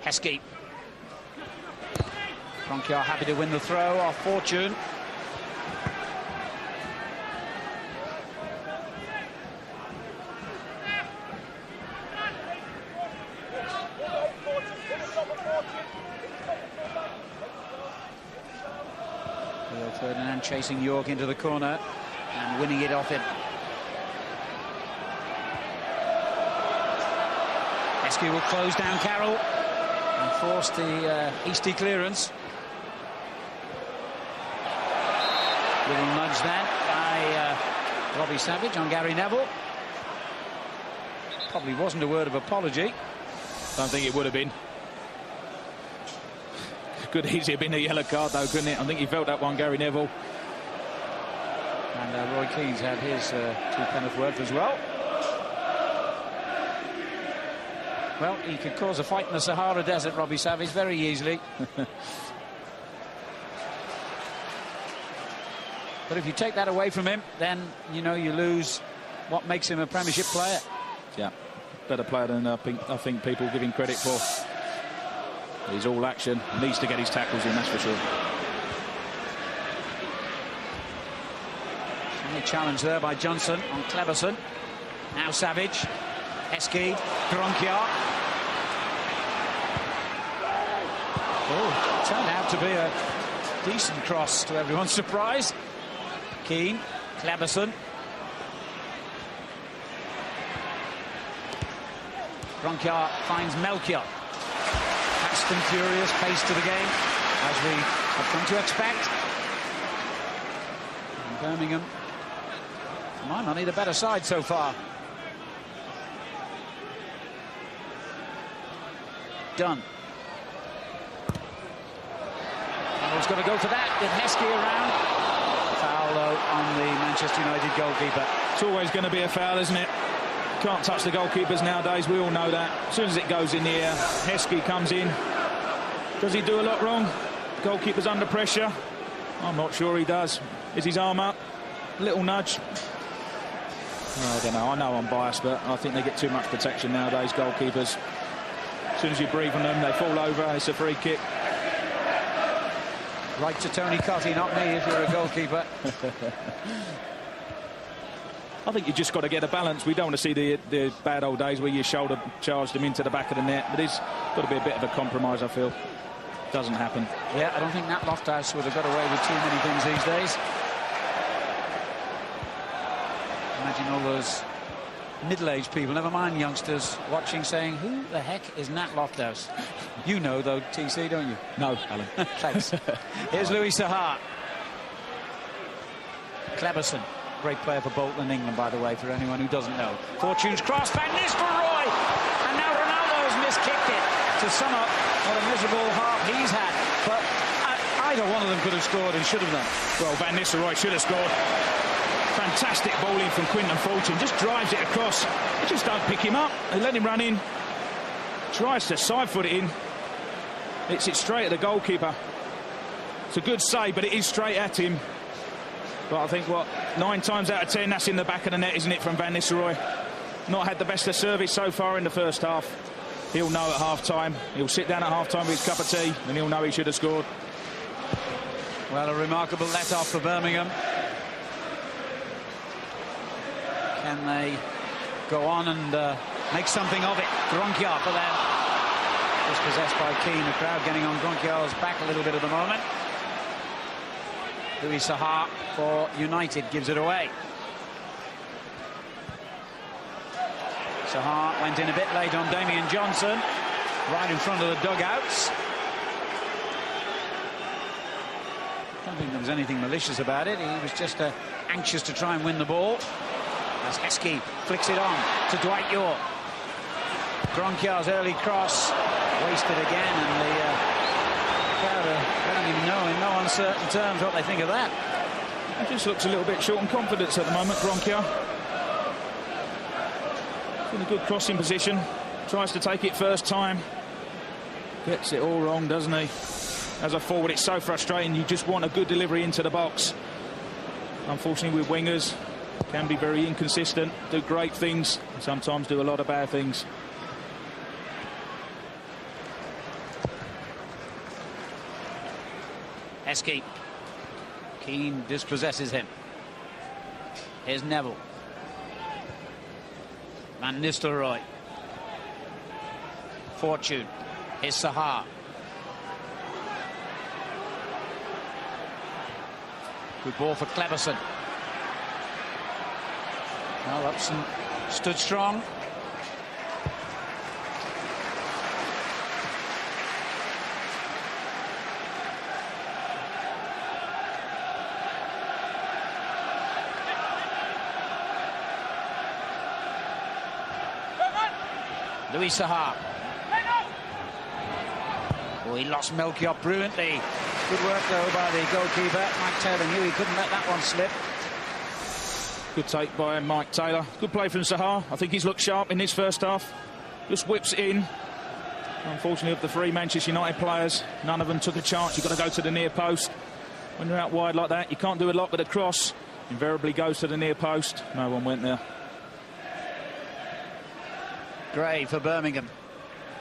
Heskey. Kroenke happy to win the throw off Fortune. Ferdinand chasing York into the corner and winning it off him. Heskey will close down Carroll and force the Eastie clearance. Little nudge then by Robbie Savage on Gary Neville. Probably wasn't a word of apology. Don't think it would have been. Could easily have been a yellow card, though, couldn't it? I think he felt that one, Gary Neville. And Roy Keane's had his 2 penneth worth as well. Well, he could cause a fight in the Sahara Desert, Robbie Savage, very easily. But if you take that away from him, then, you know, you lose what makes him a Premiership player. Yeah, better player than I think people give him credit for. He's all action, needs to get his tackles in, that's for sure. Any challenge there by Johnson on Cleverson. Now Savage. Heskey. Kroenke. Oh, turned out to be a decent cross to everyone's surprise. Keane. Cleverson. Kroenke finds Melchiot. Fast and furious pace to the game, as we have come to expect. And Birmingham, for my money, the better side so far. Dunn. Carroll's got to go for that with Heskey around. Foul, though, on the Manchester United goalkeeper. It's always going to be a foul, isn't it? Can't touch the goalkeepers nowadays, we all know that. As soon as it goes in the air, Heskey comes in. Does he do a lot wrong? Goalkeeper's under pressure. I'm not sure he does. Is his arm up? Little nudge. I don't know, I know I'm biased, but I think they get too much protection nowadays, goalkeepers. As soon as you breathe on them, they fall over, it's a free kick. Right to Tony Cottee, not me, if you're a goalkeeper. I think you just got to get a balance. We don't want to see the bad old days where you shoulder charged them into the back of the net. But it's got to be a bit of a compromise, I feel. Doesn't happen. Yeah, I don't think Nat Lofthouse would have got away with too many things these days. Imagine all those middle-aged people, never mind youngsters, watching saying, who the heck is Nat Lofthouse? You know, though, TC, don't you? No, Alan. Thanks. Here's Louis Saha. Cleverson. Great player for Bolton and England, by the way, for anyone who doesn't know. Fortune's cross, Van Nistelrooy! And now Ronaldo's miskicked it to sum up what a miserable half he's had. But either one of them could have scored and should have done. Well, Van Nistelrooy should have scored. Fantastic bowling from Quinton Fortune. Just drives it across. They just don't pick him up. They let him run in. Tries to side-foot it in. Hits it straight at the goalkeeper. It's a good save, but it is straight at him. But I think, 9 times out of 10, that's in the back of the net, isn't it, from Van Nistelrooy? Not had the best of service so far in the first half. He'll know at half-time. He'll sit down at half-time with his cup of tea, and he'll know he should have scored. Well, a remarkable let-off for Birmingham. Can they go on and make something of it? Kroenke, but then dispossessed by Keane. The crowd getting on Kroenke's back a little bit at the moment. Louis Saha for United gives it away. Sahar went in a bit late on Damian Johnson, right in front of the dugouts. I don't think there was anything malicious about it. He was just anxious to try and win the ball. As Heskey flicks it on to Dwight York. Gronkjar's early cross wasted again, and the crowd don't even know in no uncertain terms what they think of that. He just looks a little bit short on confidence at the moment, Gronkjar. In a good crossing position, tries to take it first time, gets it all wrong, doesn't he? As a forward, it's so frustrating. You just want a good delivery into the box. Unfortunately, with wingers, can be very inconsistent, do great things, and sometimes do a lot of bad things. Heskey. Keane dispossesses him. Here's Neville. Van Nistelrooy. Fortune. Here's Sahar. Good ball for Cleverson. Well, Upson stood strong. Louis Sahar. Oh, he lost Melchior brilliantly. Good work, though, by the goalkeeper. Mike Taylor knew he couldn't let that one slip. Good take by Mike Taylor. Good play from Sahar. I think he's looked sharp in this first half. Just whips it in. Unfortunately, of the three Manchester United players, none of them took a chance. You've got to go to the near post. When you're out wide like that, you can't do a lot, but a cross invariably goes to the near post. No one went there. Gray for Birmingham.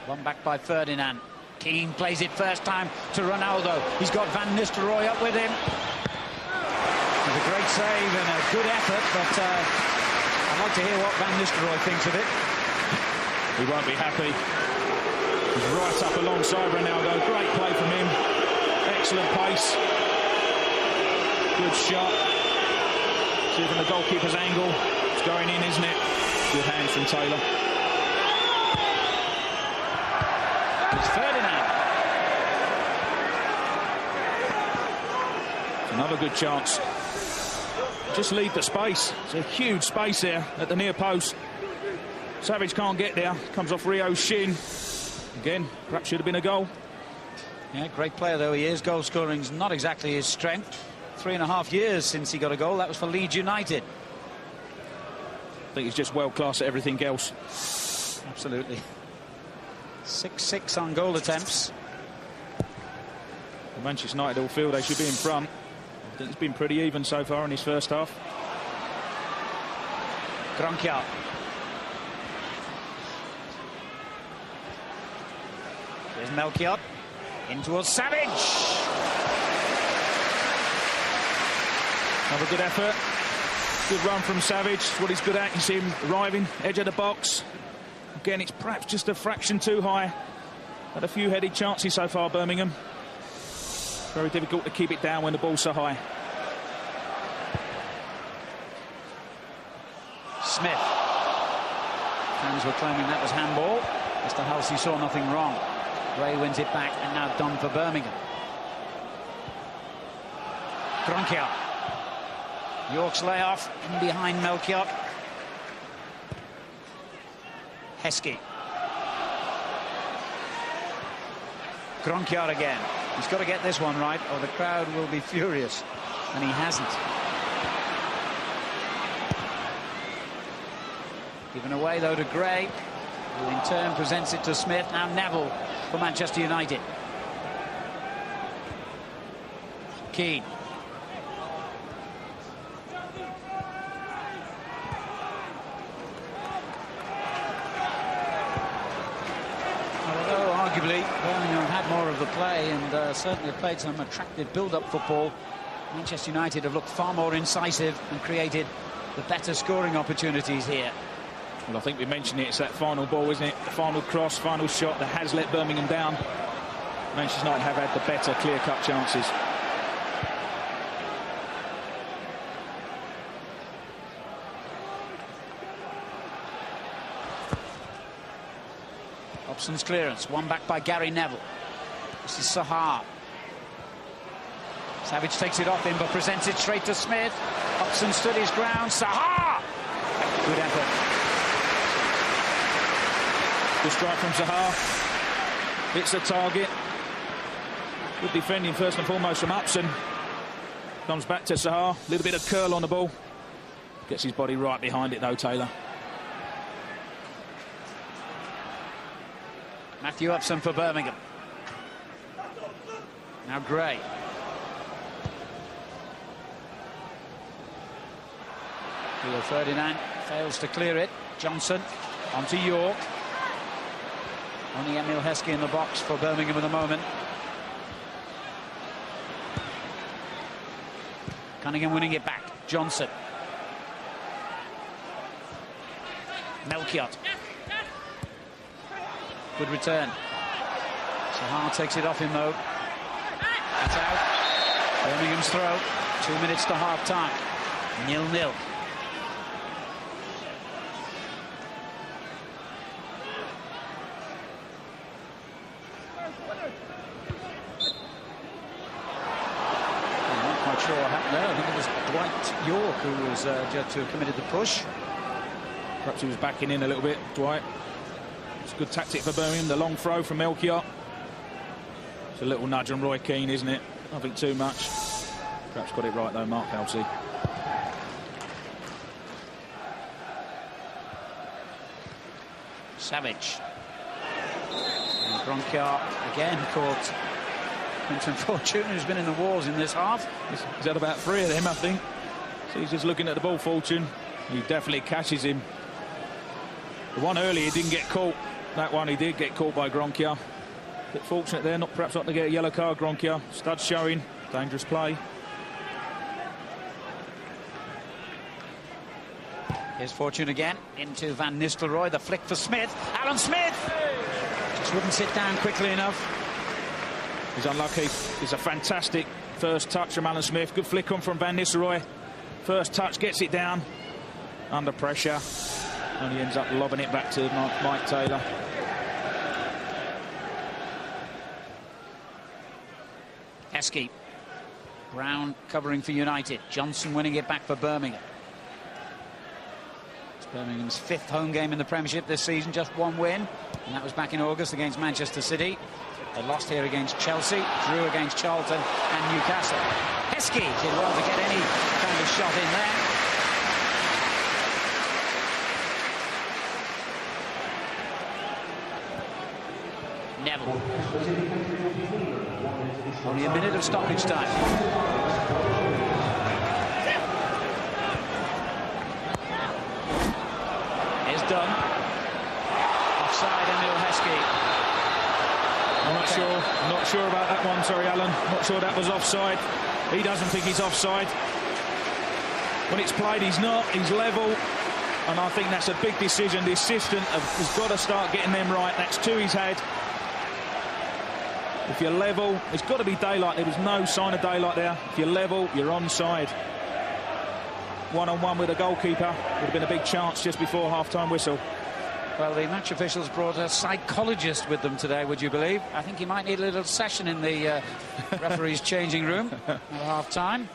One back by Ferdinand. Keane plays it first time to Ronaldo. He's got Van Nistelrooy up with him. It's a great save and a good effort, but I'd like to hear what Van Nistelrooy thinks of it. He won't be happy. He's right up alongside Ronaldo. Great play from him. Excellent pace. Good shot. See from the goalkeeper's angle. It's going in, isn't it? Good hands from Taylor. It's Ferdinand. Another good chance. Just leave the space. There's a huge space there at the near post. Savage can't get there. Comes off Rio's shin. Again, perhaps should have been a goal. Yeah, great player though he is. Goal scoring's not exactly his strength. 3.5 years since he got a goal. That was for Leeds United. I think he's just world class at everything else. Absolutely. 6-6 on goal attempts. For Manchester United all feel they should be in front. I think it's been pretty even so far in his first half. Gronkjar. Here's Melchior. In towards Savage. Another good effort. Good run from Savage. What he's good at. You see him arriving, edge of the box. Again, it's perhaps just a fraction too high. Had a few headed chances so far, Birmingham. Very difficult to keep it down when the ball's so high. Smith. Fans were claiming that was handball. Mr. Halsey saw nothing wrong. Gray wins it back and now done for Birmingham. Gronkjar. York's layoff in behind Melchior. Heskey. Gronkjar again. He's got to get this one right or the crowd will be furious. And he hasn't. Given away though to Gray, who in turn presents it to Smith. Now Neville for Manchester United. Keane. Although arguably Birmingham had more of the play and certainly played some attractive build-up football, Manchester United have looked far more incisive and created the better scoring opportunities here. Well, I think we mentioned it. It's that final ball, isn't it? The final cross, final shot that has let Birmingham down. Manchester United have had the better clear-cut chances. Hobson's clearance. One back by Gary Neville. This is Sahar. Savage takes it off him, but presents it straight to Smith. Hobson stood his ground. Sahar! Good effort. Good strike from Sahar. Hits the target. Good defending first and foremost from Upson. Comes back to Sahar. A little bit of curl on the ball. Gets his body right behind it though, Taylor. Matthew Upson for Birmingham. Now Gray. Rio Ferdinand fails to clear it. Johnson onto York. Only Emil Heskey in the box for Birmingham at the moment. Cunningham winning it back. Johnson. Melchiot. Good return. Sahar takes it off him though. That's out. Birmingham's throw. 2 minutes to half time. 0-0. Sure what happened there. I think it was Dwight York who was judged to have committed the push. Perhaps he was backing in a little bit, Dwight. It's a good tactic for Birmingham. The long throw from Melchiot. It's a little nudge on Roy Keane, isn't it? Nothing too much. Perhaps got it right though, Mark Halsey. Savage. And Bronchiart again caught Quinton Fortune, who's been in the wars in this half. He's had about 3 of them, I think. So he's just looking at the ball, Fortune. He definitely catches him. The one earlier he didn't get caught. That one he did get caught by Gronkia. Bit fortunate there, perhaps not to get a yellow card, Gronkia. Studs showing, dangerous play. Here's Fortune again, into Van Nistelrooy, the flick for Smith. Alan Smith! Just wouldn't sit down quickly enough. He's unlucky. It's a fantastic first touch from Alan Smith. Good flick on from Van Nistelrooy. First touch, gets it down. Under pressure. And he ends up lobbing it back to Mike Taylor. Heskey. Brown covering for United. Johnson winning it back for Birmingham. It's Birmingham's 5th home game in the Premiership this season. Just 1 win. And that was back in August against Manchester City. They lost here against Chelsea, drew against Charlton and Newcastle. Heskey did well to get any kind of shot in there. Neville. Only a minute of stoppage time. Is done. Offside, Emil Heskey. I'm not sure about that one, sorry, Alan. Not sure that was offside. He doesn't think he's offside. When it's played, he's not. He's level. And I think that's a big decision. The assistant has got to start getting them right. That's 2 he's had. If you're level, it's got to be daylight. There was no sign of daylight there. If you're level, you're onside. One-on-one with a goalkeeper. Would have been a big chance just before half-time whistle. Well, the match officials brought a psychologist with them today, would you believe? I think he might need a little session in the referee's changing room at half-time.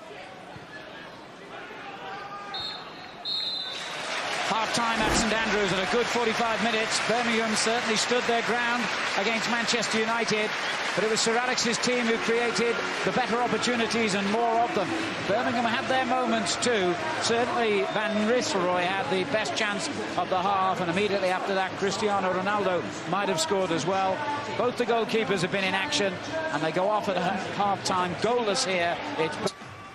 Half-time at St Andrews at a good 45 minutes. Birmingham certainly stood their ground against Manchester United, but it was Sir Alex's team who created the better opportunities and more of them. Birmingham had their moments too. Certainly Van Nistelrooy had the best chance of the half, and immediately after that Cristiano Ronaldo might have scored as well. Both the goalkeepers have been in action, and they go off at half-time goalless here.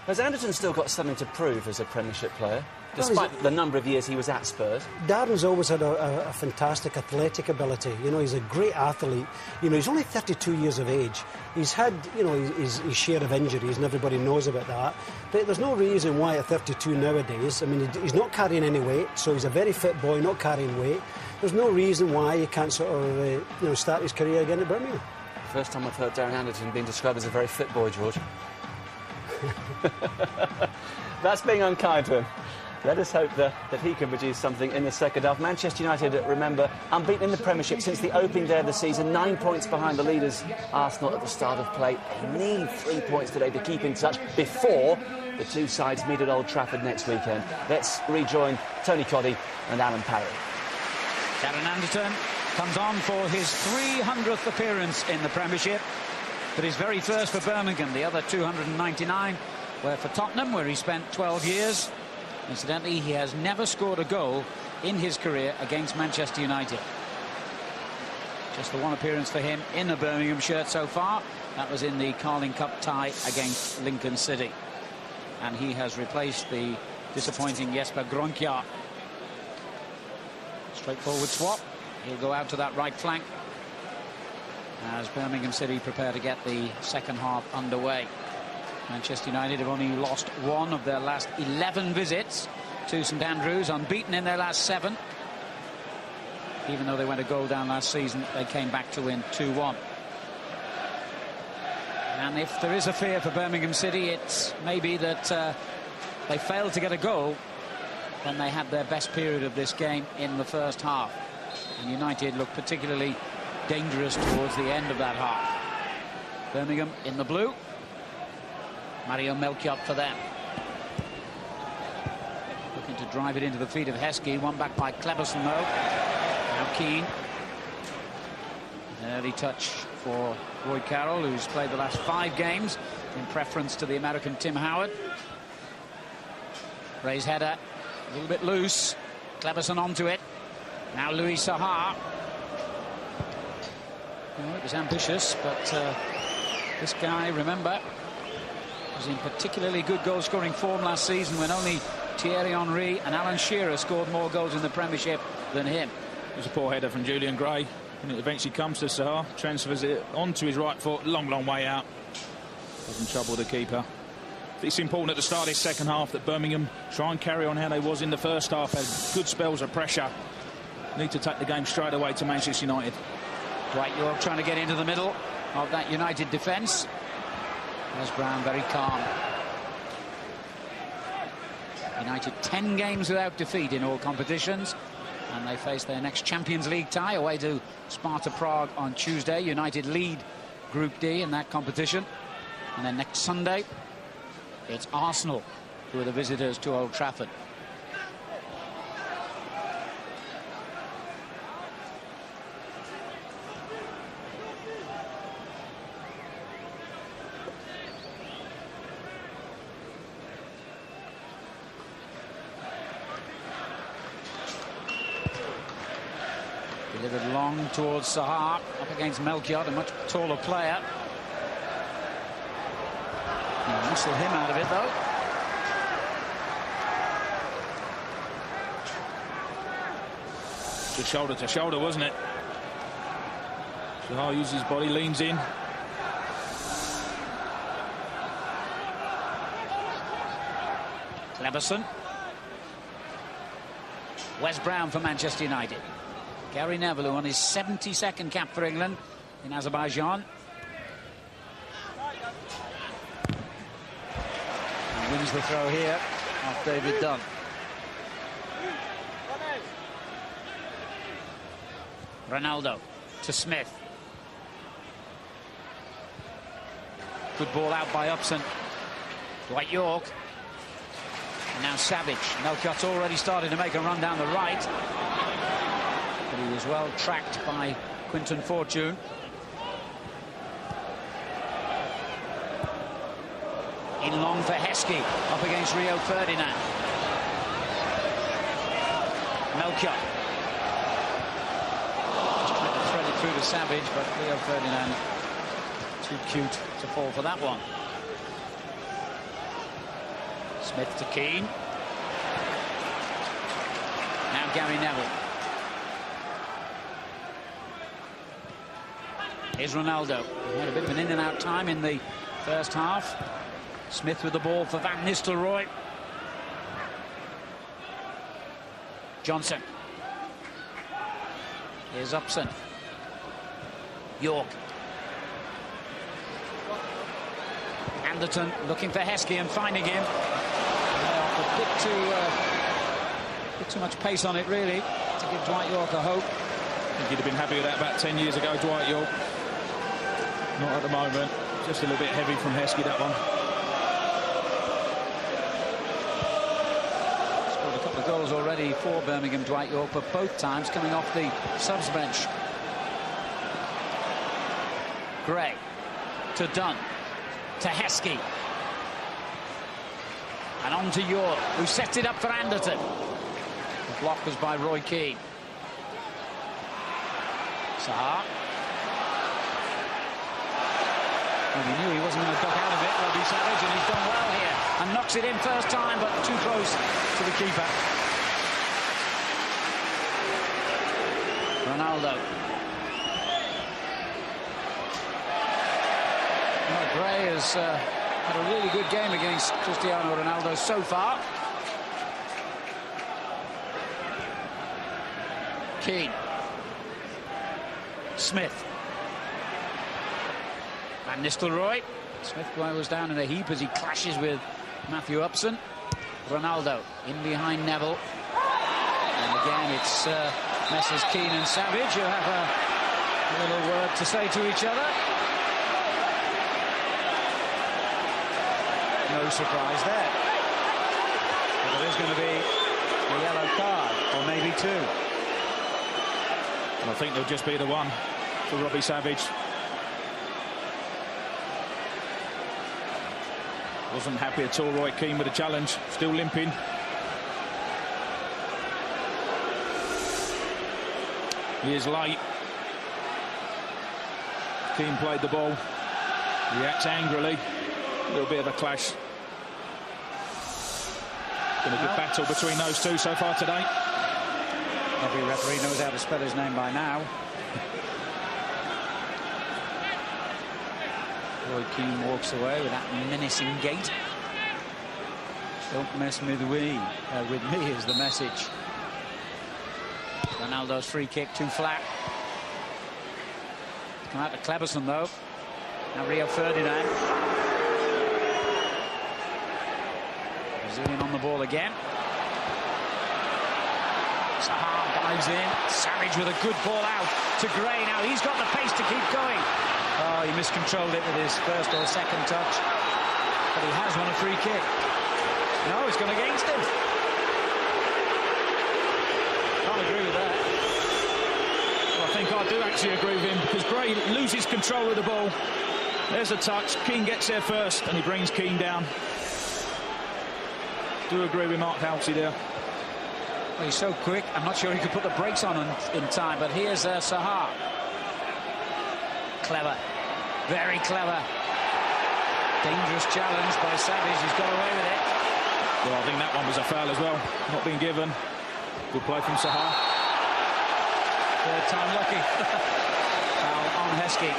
Has Anderton still got something to prove as a Premiership player, despite the number of years he was at Spurs? Darren's always had a fantastic athletic ability. You know, he's a great athlete. You know, he's only 32 years of age. He's had, you know, his share of injuries, and everybody knows about that. But there's no reason why at 32 nowadays, I mean, he's not carrying any weight, so he's a very fit boy, not carrying weight. There's no reason why he can't sort of, you know, start his career again at Birmingham. First time I've heard Darren Anderton being described as a very fit boy, George. That's being unkind to him. Let us hope that he can produce something in the second half. Manchester United, remember, unbeaten in the Premiership since the opening day of the season, 9 points behind the leaders Arsenal at the start of play. They need 3 points today to keep in touch before the two sides meet at Old Trafford next weekend. Let's rejoin Tony Coddy and Alan Parry. Darren Anderton comes on for his 300th appearance in the Premiership, but his very first for Birmingham. The other 299 were for Tottenham, where he spent 12 years. Incidentally, he has never scored a goal in his career against Manchester United. Just the one appearance for him in a Birmingham shirt so far. That was in the Carling Cup tie against Lincoln City. And he has replaced the disappointing Jesper Grønkjær. Straightforward swap. He'll go out to that right flank as Birmingham City prepare to get the second half underway. Manchester United have only lost one of their last 11 visits to St Andrews, unbeaten in their last 7. Even though they went a goal down last season, they came back to win 2-1. And if there is a fear for Birmingham City, it's maybe that they failed to get a goal when they had their best period of this game in the first half. And United looked particularly dangerous towards the end of that half. Birmingham in the blue. Mario Melchiot for them. Looking to drive it into the feet of Heskey. One back by Kleberson, though. Now Keane. An early touch for Roy Carroll, who's played the last 5 games in preference to the American Tim Howard. Ray's header, a little bit loose. Kleberson onto it. Now Louis Saha. Well, it was ambitious, but this guy, remember, was in particularly good goal-scoring form last season when only Thierry Henry and Alan Shearer scored more goals in the Premiership than him. It was a poor header from Julian Gray, and it eventually comes to Saha, transfers it onto his right foot, long way out. Doesn't trouble the keeper. It's important at the start of this second half that Birmingham try and carry on how they was in the first half. Had good spells of pressure. Need to take the game straight away to Manchester United. Dwight York trying to get into the middle of that United defence. Wes Brown very calm. United 10 games without defeat in all competitions, and they face their next Champions League tie away to Sparta Prague on Tuesday. United lead Group D in that competition, and then next Sunday it's Arsenal who are the visitors to Old Trafford. Delivered long towards Saha, up against Melchiot, a much taller player. He muscled him out of it, though. Just shoulder to shoulder, wasn't it? Saha uses his body, leans in. Kleberson. Wes Brown for Manchester United. Gary Neville, who won his 72nd cap for England in Azerbaijan. And wins the throw here off David Dunn. Ronaldo to Smith. Good ball out by Upson. Dwight York. And now Savage. Melchiot's already started to make a run down the right. But he was well tracked by Quinton Fortune. In long for Heskey, up against Rio Ferdinand. Melchiot. Just trying to thread it through to Savage, but Rio Ferdinand too cute to fall for that one. Smith to Keane. Now Gary Neville. Here's Ronaldo. He had a bit of an in-and-out time in the first half. Smith with the ball for Van Nistelrooy. Johnson. Here's Upson. York. Anderton looking for Heskey and finding him. A bit too Bit too much pace on it, really, to give Dwight York a hope. I think he'd have been happy with that about 10 years ago, Dwight York. Not at the moment. Just a little bit heavy from Heskey, that one. Scored a couple of goals already for Birmingham, Dwight York, but both times coming off the subs bench. Gray to Dunn to Heskey. And on to York, who sets it up for Anderton. The block was by Roy Keane. Sahar. Well, he knew he wasn't going to duck out of it, Robbie Savage, and he's done well here. And knocks it in first time, but too close to the keeper. Ronaldo. Well, Gray has had a really good game against Cristiano Ronaldo so far. Keane. Smith. Van Nistelrooy. Smith goes down in a heap as he clashes with Matthew Upson. Ronaldo in behind Neville. And again, it's Messrs Keane and Savage who have a little word to say to each other. No surprise there. But there is going to be a yellow card, or maybe two. And I think there'll just be the one for Robbie Savage. Wasn't happy at all, Roy Keane, with the challenge. Still limping. He is late. Keane played the ball. Reacts angrily. A little bit of a clash. Been a good battle between those two so far today. Every referee knows how to spell his name by now. Roy Keane walks away with that menacing gait. Don't mess with me is the message. Ronaldo's free kick too flat. Come out to Cleberson though. Now Rio Ferdinand. Brazilian on the ball again. Sahar dives in. Savage with a good ball out to Gray. Now he's got the pace to keep going. Oh, he miscontrolled it with his first or second touch. But he has won a free kick. No, it's gone against him. Can't agree with that. Well, I think I do actually agree with him, because Gray loses control of the ball. There's a touch. Keane gets there first and he brings Keane down. Do agree with Mark Halsey there. Well, he's so quick, I'm not sure he could put the brakes on in time, but here's Sahar. Clever. Very clever. Dangerous challenge by Savage. He's got away with it. Well, I think that one was a foul as well. Not being given. Good play from Sahar. Third time lucky. Foul on Heskey.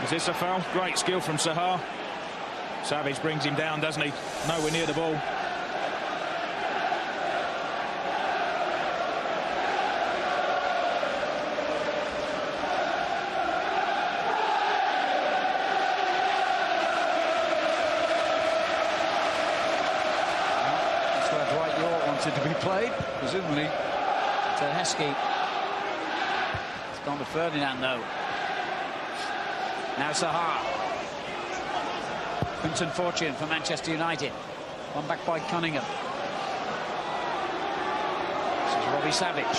Is this a foul? Great skill from Sahar. Savage brings him down, doesn't he? Nowhere near the ball. That's where Dwight York wanted to be played, presumably to Heskey. It's gone to Ferdinand though. Now Sahar. Quinton Fortune for Manchester United. One back by Cunningham. This is Robbie Savage.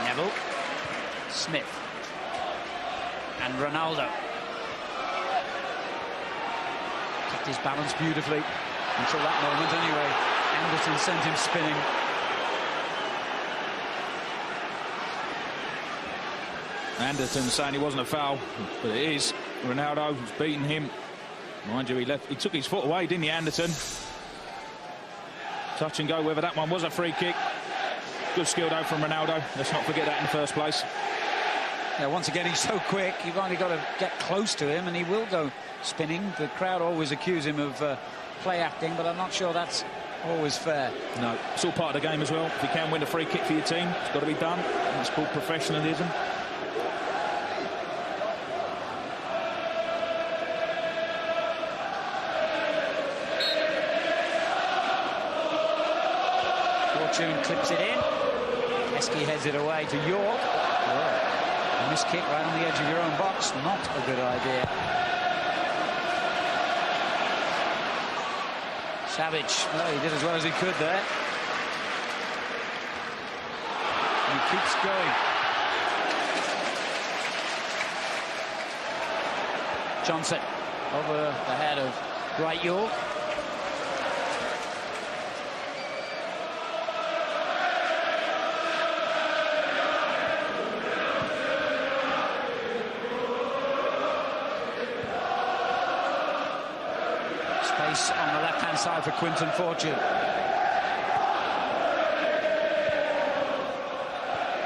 Neville. Smith. And Ronaldo. Kept his balance beautifully until that moment anyway. Anderson sent him spinning. Anderton saying it wasn't a foul, but it is. Ronaldo was beating him. Mind you, he took his foot away, didn't he, Anderton? Touch and go whether that one was a free kick. Good skill though from Ronaldo. Let's not forget that in the first place. Yeah, once again, he's so quick. You've only got to get close to him and he will go spinning. The crowd always accuse him of play acting, but I'm not sure that's always fair. No, it's all part of the game as well. If you can win a free kick for your team, it's got to be done. And it's called professionalism. Fortune clips it in. Heskey heads it away to York. A missed kick right on the edge of your own box. Not a good idea. Savage. Well, he did as well as he could there. And he keeps going. Johnson over the head of Dwight York. Space on the left-hand side for Quinton Fortune.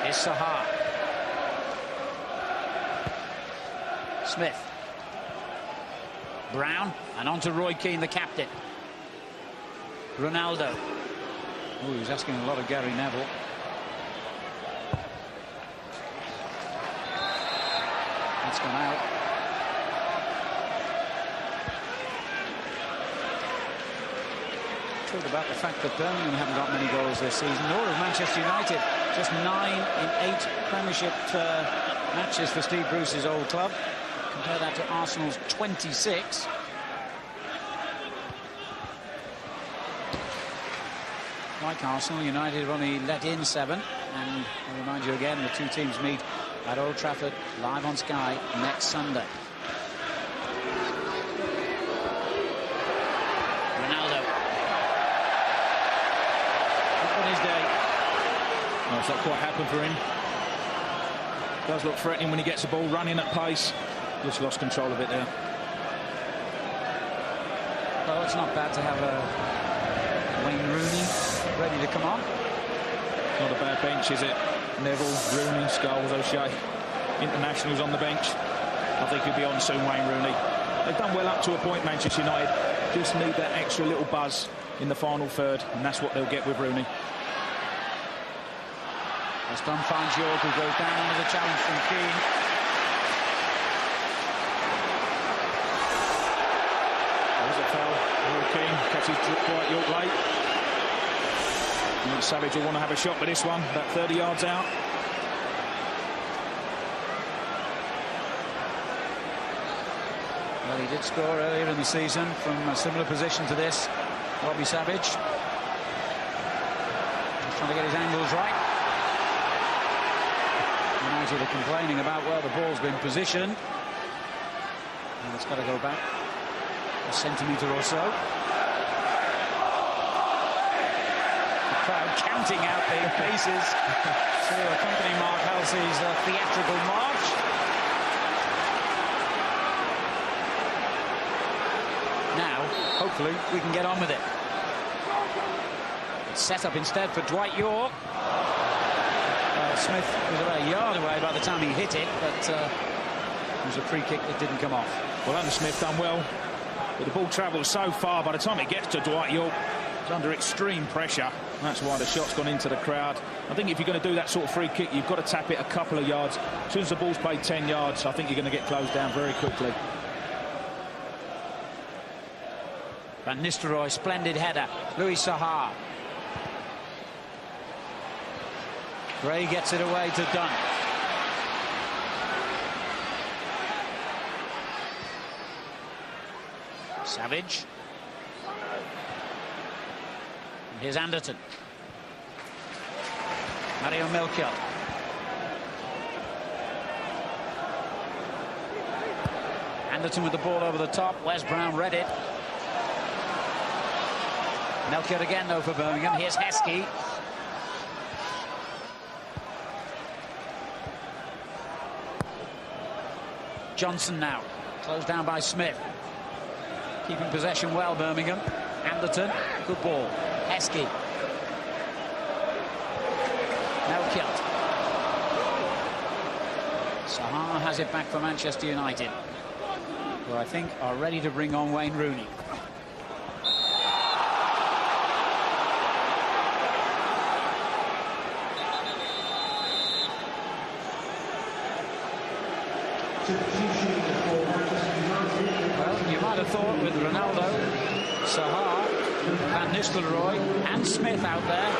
Here's Sahar. Smith. Brown, and on to Roy Keane, the captain. Ronaldo. Oh, he's asking a lot of Gary Neville. That's gone out. Talked about the fact that Birmingham haven't got many goals this season, nor has Manchester United. Just 9 in 8 Premiership matches for Steve Bruce's old club. Compare that to Arsenal's 26. Like Arsenal, United have only let in 7. And I'll remind you again, the two teams meet at Old Trafford live on Sky next Sunday. Ronaldo. Up on his day. No, it's not quite happened for him. Does look threatening when he gets the ball running at pace. Just lost control of it there. Well, it's not bad to have Wayne Rooney ready to come on. Not a bad bench, is it? Neville, Rooney, Scholes, O'Shea. Internationals on the bench. I think he'll be on soon, Wayne Rooney. They've done well up to a point, Manchester United. Just need that extra little buzz in the final third, and that's what they'll get with Rooney. Weston finds York, who goes down under the challenge from Keane. There's a foul. Roy Keane catches Dwight York late. And Savage will want to have a shot with this one, about 30 yards out. Well, he did score earlier in the season from a similar position to this. Robbie Savage. Just trying to get his angles right. United are complaining about where the ball's been positioned. And it's got to go back a centimetre or so. The crowd counting out the paces to accompany Mark Halsey's theatrical march. Now, hopefully, we can get on with it. It's set up instead for Dwight York. Smith was about a yard away by the time he hit it, but it was a free kick that didn't come off. Well, Alan Smith done well, but the ball travels so far. By the time it gets to Dwight York, it's under extreme pressure. That's why the shot's gone into the crowd. I think if you're going to do that sort of free kick, you've got to tap it a couple of yards. As soon as the ball's played 10 yards, I think you're going to get closed down very quickly. Van Nistelrooy, splendid header. Louis Sahar. Gray gets it away to Dunn. Savage. And here's Anderton. Mario Melchior. Anderton with the ball over the top. Wes Brown read it. Melchior again, though, for Birmingham. Here's Heskey. Johnson now. Closed down by Smith. Keeping possession well, Birmingham. Anderton. Good ball. Heskey. Melchior. Sahar has it back for Manchester United, who I think are ready to bring on Wayne Rooney. Well, you might have thought with Ronaldo, Sahar, Van Nistelrooy and Smith out there,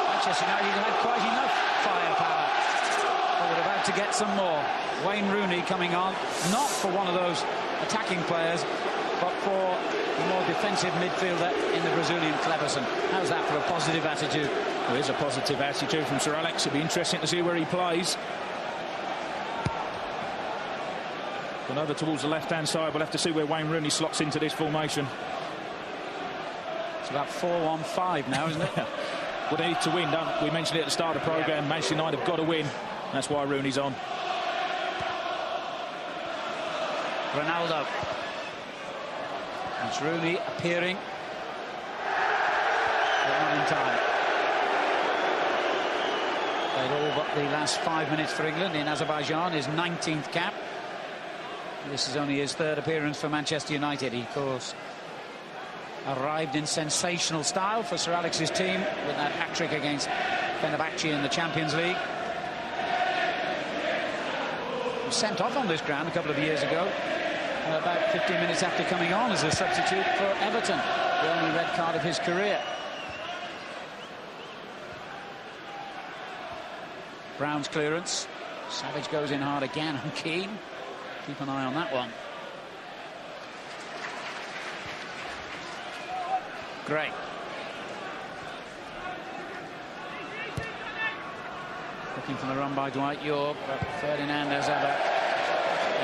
Manchester United had quite enough firepower. But we're about to get some more. Wayne Rooney coming on, not for one of those attacking players, but for a more defensive midfielder in the Brazilian Cleverson. How's that for a positive attitude? Well, it's a positive attitude from Sir Alex. It'll be interesting to see where he plays. Gone over towards the left-hand side. We'll have to see where Wayne Rooney slots into this formation. It's about 4-1-5 now, isn't it? Well, they need to win, don't we? We mentioned it at the start of the programme. Manchester United have got to win. That's why Rooney's on. Ronaldo. It's Rooney appearing. But not in time. Played all but the last 5 minutes for England in Azerbaijan, his 19th cap. This is only his third appearance for Manchester United. He, of course, arrived in sensational style for Sir Alex's team with that hat-trick against Fenerbahce in the Champions League. He was sent off on this ground a couple of years ago, about 15 minutes after coming on as a substitute for Everton, the only red card of his career. Brown's clearance. Savage goes in hard again on Keane. Keep an eye on that one. Great. Looking for the run by Dwight York, but Ferdinand, as ever,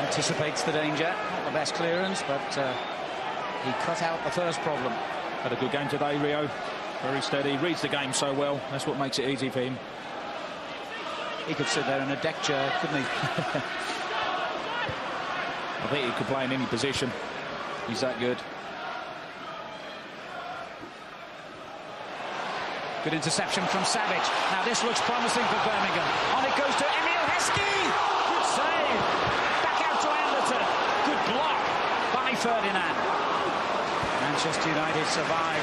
anticipates the danger. Not the best clearance, but he cut out the first problem. Had a good game today, Rio. Very steady. Reads the game so well. That's what makes it easy for him. He could sit there in a deck chair, couldn't he? I think he could play in any position. He's that good. Good interception from Savage. Now this looks promising for Birmingham. On it goes to Emil Heskey. Good save. Back out to Anderton. Good block by Ferdinand. Manchester United survive.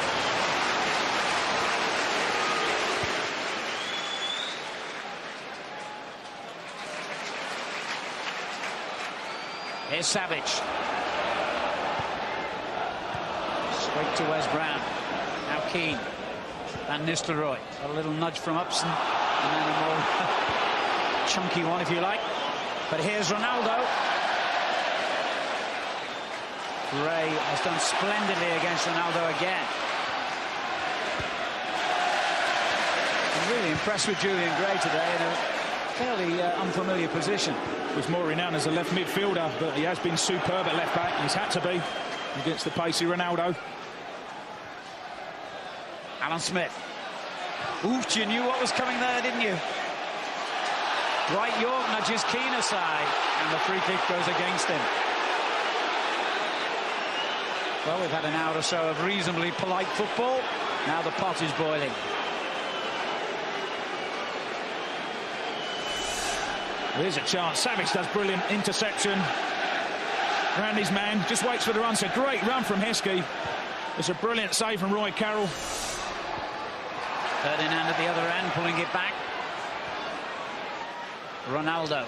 Here's Savage. Straight to Wes Brown. Now Keane. Van Nistelrooy. A little nudge from Upson. And then a more chunky one, if you like. But here's Ronaldo. Gray has done splendidly against Ronaldo again. I'm really impressed with Julian Gray today in a fairly unfamiliar position. Was more renowned as a left midfielder, but he has been superb at left back. He's had to be against the pacey Ronaldo. Alan Smith. Oof, you knew what was coming there, didn't you? Dwight York nudges Keane aside, and the free kick goes against him. Well, we've had an hour or so of reasonably polite football. Now the pot is boiling. Here's a chance. Savage does brilliant interception. Round his man, just waits for the run. It's a great run from Heskey. It's a brilliant save from Roy Carroll. Ferdinand at the other end, pulling it back. Ronaldo.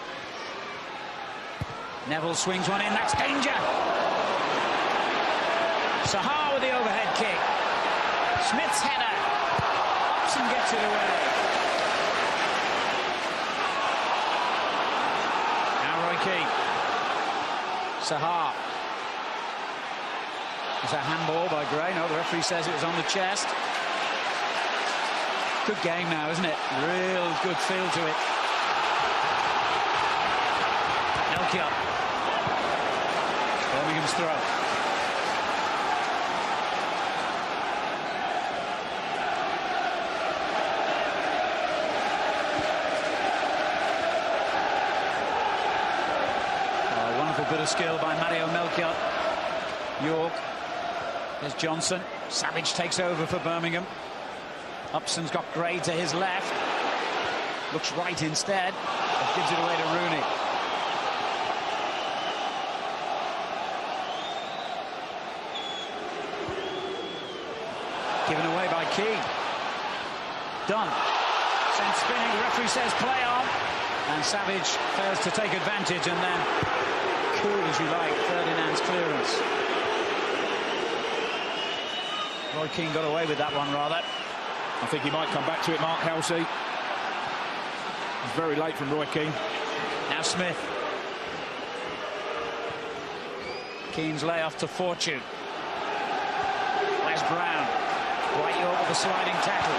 Neville swings one in, that's danger. Sahar with the overhead kick. Smith's header. Upson gets it away. Keane. Sahar. It's a handball by Gray. No, the referee says it was on the chest. Good game now, isn't it? Real good feel to it. Melchior. Birmingham's throw. Bit of skill by Mario Melchior. York. There's Johnson. Savage takes over for Birmingham. Upson's got Gray to his left. Looks right instead. But gives it away to Rooney. Given away by Keane. Done. Sent spinning. The referee says play on. And Savage fails to take advantage, and then, cool as you like, Ferdinand's clearance. Roy Keane got away with that one, rather. I think he might come back to it, Mark Halsey. It's very late from Roy Keane. Now Smith. Keane's layoff to Fortune. Wes Brown. White York with a sliding tackle.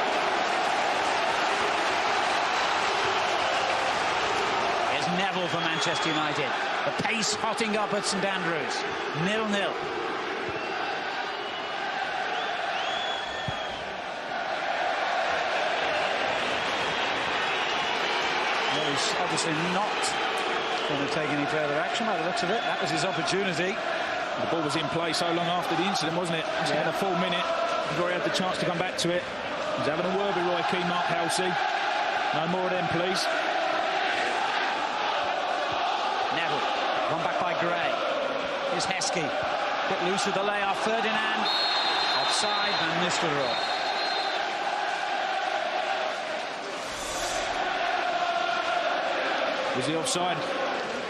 Here's Neville for Manchester United. The pace hotting up at St Andrews. 0-0. Well, he's obviously not going to take any further action by the looks of it. That was his opportunity. The ball was in play so long after the incident, wasn't it? It's had a full minute before he had the chance to come back to it. He's having a word with Roy Keane, Mark Halsey. No more of them, please. Neville, run back by Gray. Here's Heskey. Bit loose with the layoff. Ferdinand. Offside, Van Nistelrooy. Was he offside?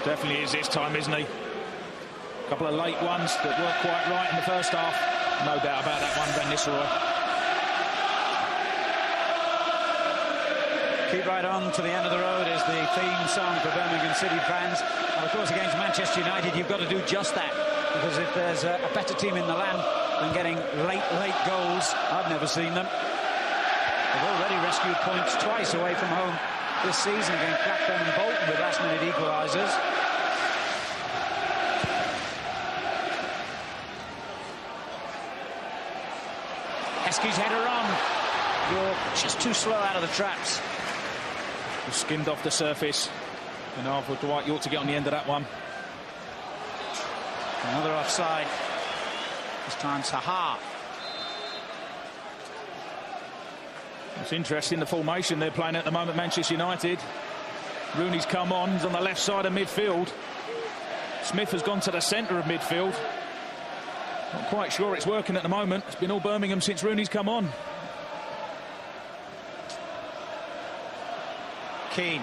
Definitely is this time, isn't he? A couple of late ones that weren't quite right in the first half. No doubt about that one, Van Nistelrooy. Keep right on to the end of the road is the theme song for Birmingham City fans. And of course, against Manchester United, you've got to do just that. Because if there's a better team in the land than getting late goals, I've never seen them. They've already rescued points twice away from home this season against Blackburn and Bolton with last-minute equalisers. Heskey's header on. You're just too slow out of the traps. Just skimmed off the surface. Enough for Dwight York to get on the end of that one. Another offside. This time Sahar. It's interesting, the formation they're playing at the moment, Manchester United. Rooney's come on, he's on the left side of midfield. Smith has gone to the centre of midfield. Not quite sure it's working at the moment. It's been all Birmingham since Rooney's come on. Keane.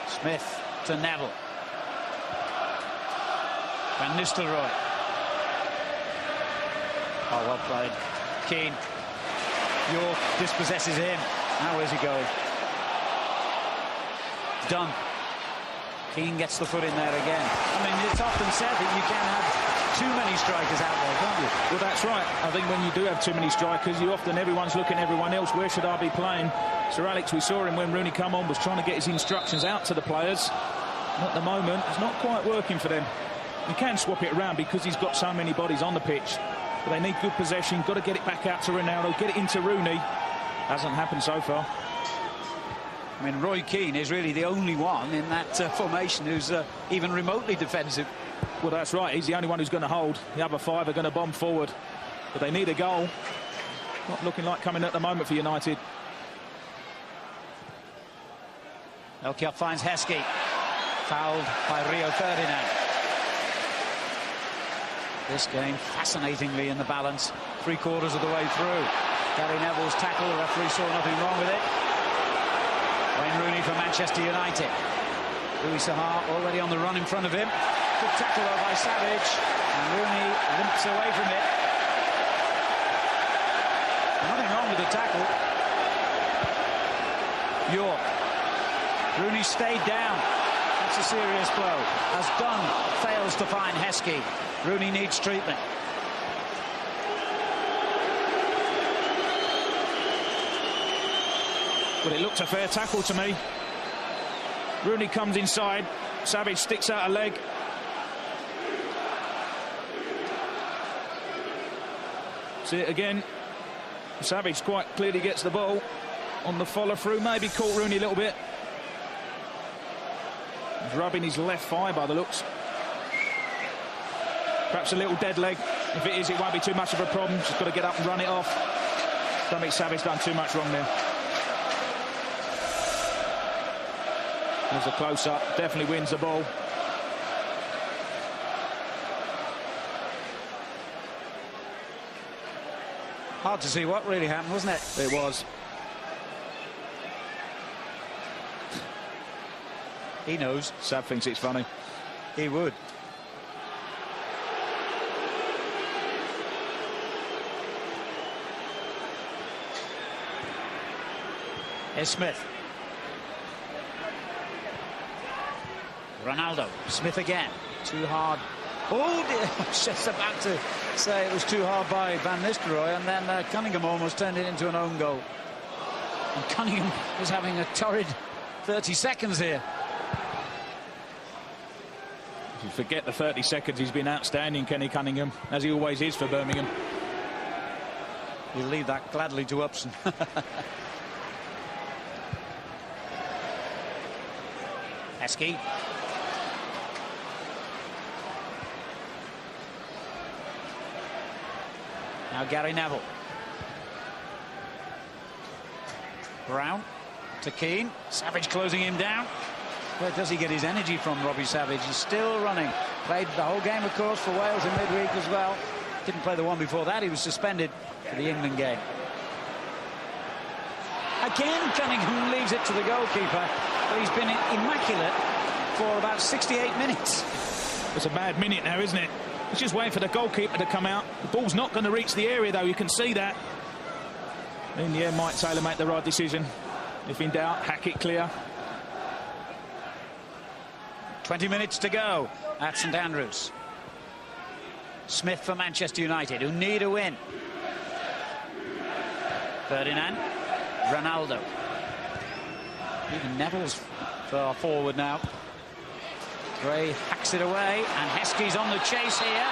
Smith to Neville. Van Nistelrooy. Oh, well played. Keane. York dispossesses him. Now where's he going? Done. Keane gets the foot in there again. I mean, it's often said that you can have too many strikers out there, can't you? Well, that's right. I think when you do have too many strikers, everyone's looking at everyone else. Where should I be playing? Sir Alex, we saw him when Rooney come on, was trying to get his instructions out to the players. And at the moment, it's not quite working for them. You can swap it around because he's got so many bodies on the pitch. But they need good possession, got to get it back out to Ronaldo, get it into Rooney. Hasn't happened so far. I mean, Roy Keane is really the only one in that formation who's even remotely defensive. Well, that's right. He's the only one who's going to hold. The other five are going to bomb forward. But they need a goal. Not looking like coming at the moment for United. Elkiot finds Heskey. Fouled by Rio Ferdinand. This game fascinatingly in the balance. 3/4 of the way through. Gary Neville's tackle. The referee saw nothing wrong with it. Wayne Rooney for Manchester United. Louis Sahar already on the run in front of him. Good tackle by Savage. And Rooney limps away from it. Nothing wrong with the tackle. York. Rooney stayed down. That's a serious blow. As Dunn fails to find Heskey. Rooney needs treatment. Well, it looked a fair tackle to me. Rooney comes inside. Savage sticks out a leg. See it again. Savage quite clearly gets the ball on the follow through. Maybe caught Rooney a little bit. He's rubbing his left thigh by the looks. Perhaps a little dead leg. If it is, it won't be too much of a problem. Just got to get up and run it off. Don't think Savage done too much wrong there. There's a close-up. Definitely wins the ball. Hard to see what really happened, wasn't it? It was. He knows. Sab thinks it's funny. He would. Here's Smith. Ronaldo. Smith again. Too hard. Oh dear. I was just about to say it was too hard by Van Nistelrooy, and then Cunningham almost turned it into an own goal. And Cunningham is having a torrid 30 seconds here. If you forget the 30 seconds, he's been outstanding, Kenny Cunningham, as he always is for Birmingham. He'll leave that gladly to Upson. Heskey. Now Gary Neville. Brown to Keane. Savage closing him down. Where does he get his energy from, Robbie Savage? He's still running. Played the whole game, of course, for Wales in midweek as well. Didn't play the one before that. He was suspended for the England game. Again, Cunningham leaves it to the goalkeeper, but he's been immaculate for about 68 minutes. It's a bad minute now, isn't it? He's just waiting for the goalkeeper to come out. The ball's not going to reach the area, though. You can see that. In the end, Mike Taylor made the right decision. If in doubt, hack it clear. 20 minutes to go at St Andrews. Smith for Manchester United, who need a win. Ferdinand. Ronaldo. Even Neville's far forward now. Gray hacks it away, and Heskey's on the chase here.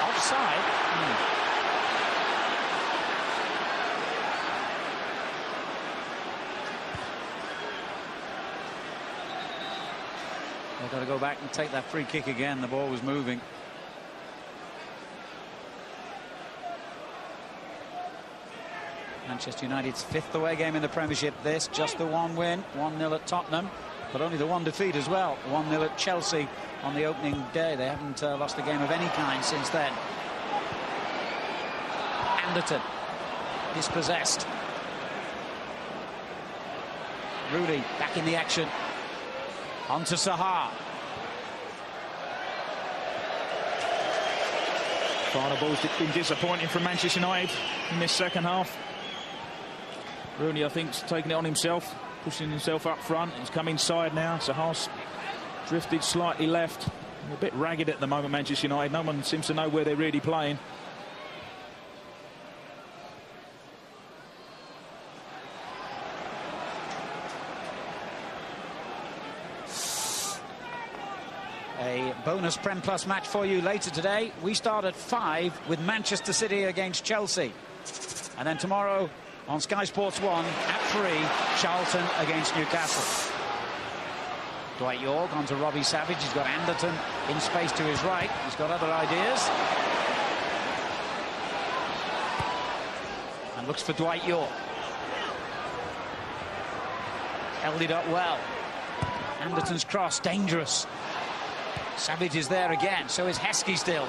Offside. They've got to go back and take that free kick again. The ball was moving. Manchester United's 5th away game in the Premiership. This, just the one win, 1-0 at Tottenham, but only the one defeat as well. 1-0 at Chelsea on the opening day. They haven't lost a game of any kind since then. Anderton dispossessed. Rooney back in the action. On to Sahar. Final ball's been disappointing from Manchester United in this second half. Rooney, I think, is taking it on himself, pushing himself up front. He's come inside now. Sahar's drifted slightly left. A bit ragged at the moment, Manchester United. No one seems to know where they're really playing. A bonus Prem Plus match for you later today. We start at 5 with Manchester City against Chelsea. And then tomorrow on Sky Sports 1 at 3, Charlton against Newcastle. Dwight York onto Robbie Savage. He's got Anderton in space to his right. He's got other ideas. And looks for Dwight York. Held it up well. Anderton's cross, dangerous. Savage is there again, so is Heskey still.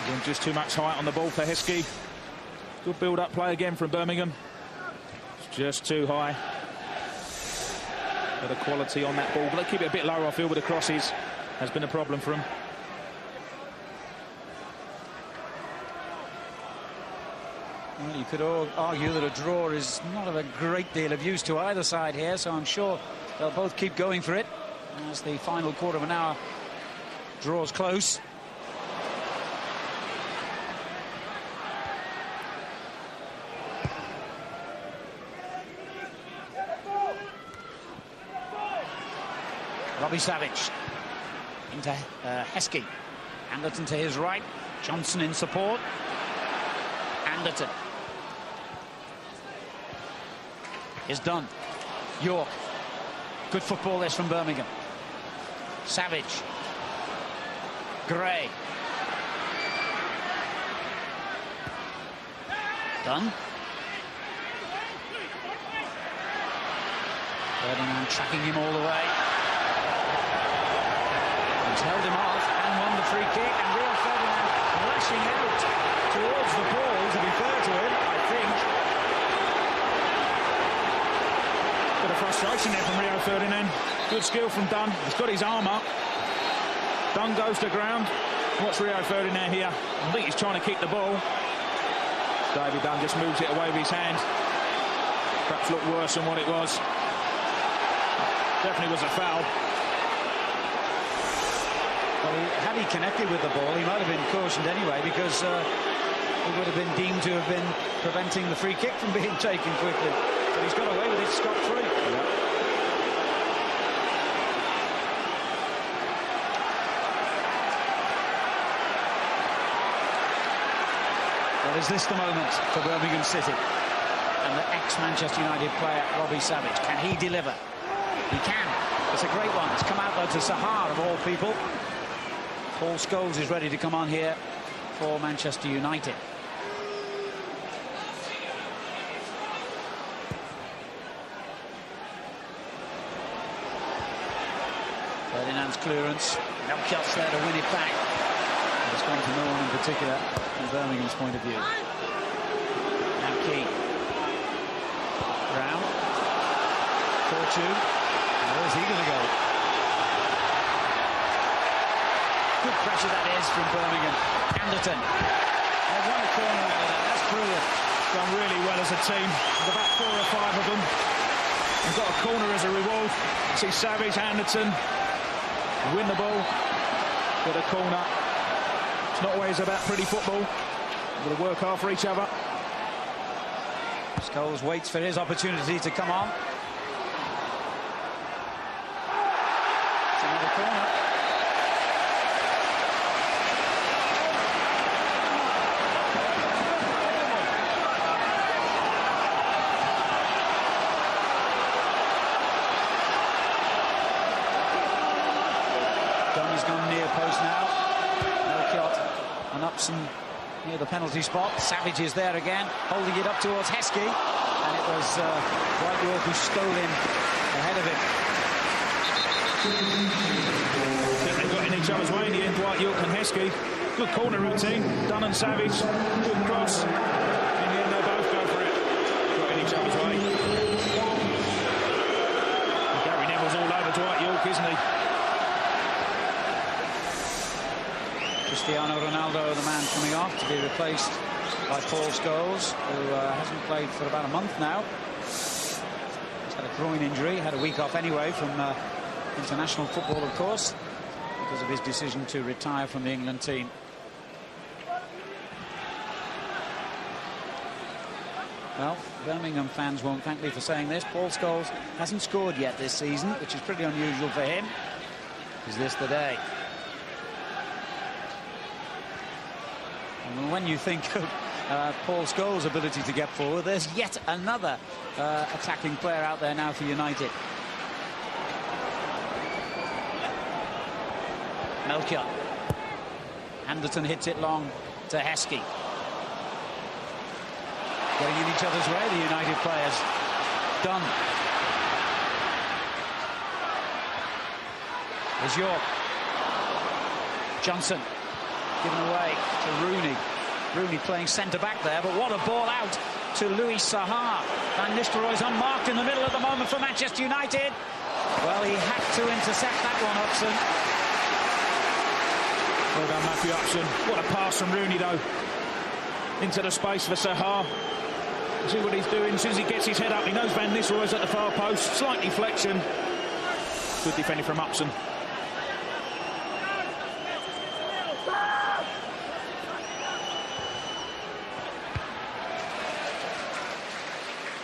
Again, just too much height on the ball for Heskey. Good build-up play again from Birmingham. It's just too high. Bit of quality on that ball, but they keep it a bit lower, I feel, with the crosses. Has been a problem for him. Well, you could argue that a draw is not of a great deal of use to either side here, so I'm sure they'll both keep going for it as the final quarter of an hour draws close. Robbie Savage into Heskey. Anderton to his right. Johnson in support. Anderton is done. York. Good football this from Birmingham. Savage. Gray. Done. Ferdinand tracking him all the way. He's held him off and won the free kick, and Rio Ferdinand lashing out towards the ball, to be fair to him, I think. frustration there from Rio Ferdinand. Good skill from Dunn. He's got his arm up. Dunn goes to ground. What's Rio Ferdinand here? I think he's trying to kick the ball. David Dunn just moves it away with his hand. Perhaps looked worse than what it was. Definitely was a foul. Well, had he connected with the ball, he might have been cautioned anyway, because he would have been deemed to have been preventing the free kick from being taken quickly. But he's got away with it scot-free. Yeah. Well, is this the moment for Birmingham City? And the ex-Manchester United player, Robbie Savage, can he deliver? He can. It's a great one. It's come out, though, to Sahar, of all people. Paul Scholes is ready to come on here for Manchester United. Ferdinand's clearance. Melchiot's there to win it back. It's gone to no one in particular from Birmingham's point of view. Now Key. Brown. 4-2. Where's he going to go? Good pressure that is from Birmingham. Anderton. They've won a corner out of that. That's brilliant. Done really well as a team. There's about 4 or 5 of them. They've got a corner as a reward. See Savage, Anderton win the ball. Got a corner. It's not always about pretty football. Got to work hard for each other. Scholes waits for his opportunity to come on. It's another corner. Dunn has gone near post now. Melchiot and Upson near the penalty spot. Savage is there again, holding it up towards Heskey, and it was Dwight York who stole in ahead of him. I think they got in each other's way in the end, Dwight York and Heskey. Good corner routine, Dunn and Savage, good cross. In the end, they both go for it. Got in each other's way. And Gary Neville's all over Dwight York, isn't he? Cristiano Ronaldo, the man coming off, to be replaced by Paul Scholes, who hasn't played for about a month now. He's had a groin injury, had a week off anyway from international football, of course, because of his decision to retire from the England team. Well, Birmingham fans won't thank me for saying this. Paul Scholes hasn't scored yet this season, which is pretty unusual for him. Is this the day? And when you think of Paul Scholes' ability to get forward, there's yet another attacking player out there now for United. Melchiot. Anderton hits it long to Heskey. Getting in each other's way, the United players. Dunn. Here's York. Johnson. Given away to Rooney. Rooney playing centre-back there, but what a ball out to Louis Sahar. Van Nistelrooy's unmarked in the middle at the moment for Manchester United. Well, he had to intercept that one, Upson. Well done, Matthew Upson. What a pass from Rooney, though. Into the space for Sahar. See what he's doing. As soon as he gets his head up, he knows Van Nistelrooy's at the far post. Slight deflection. Good defending from Upson.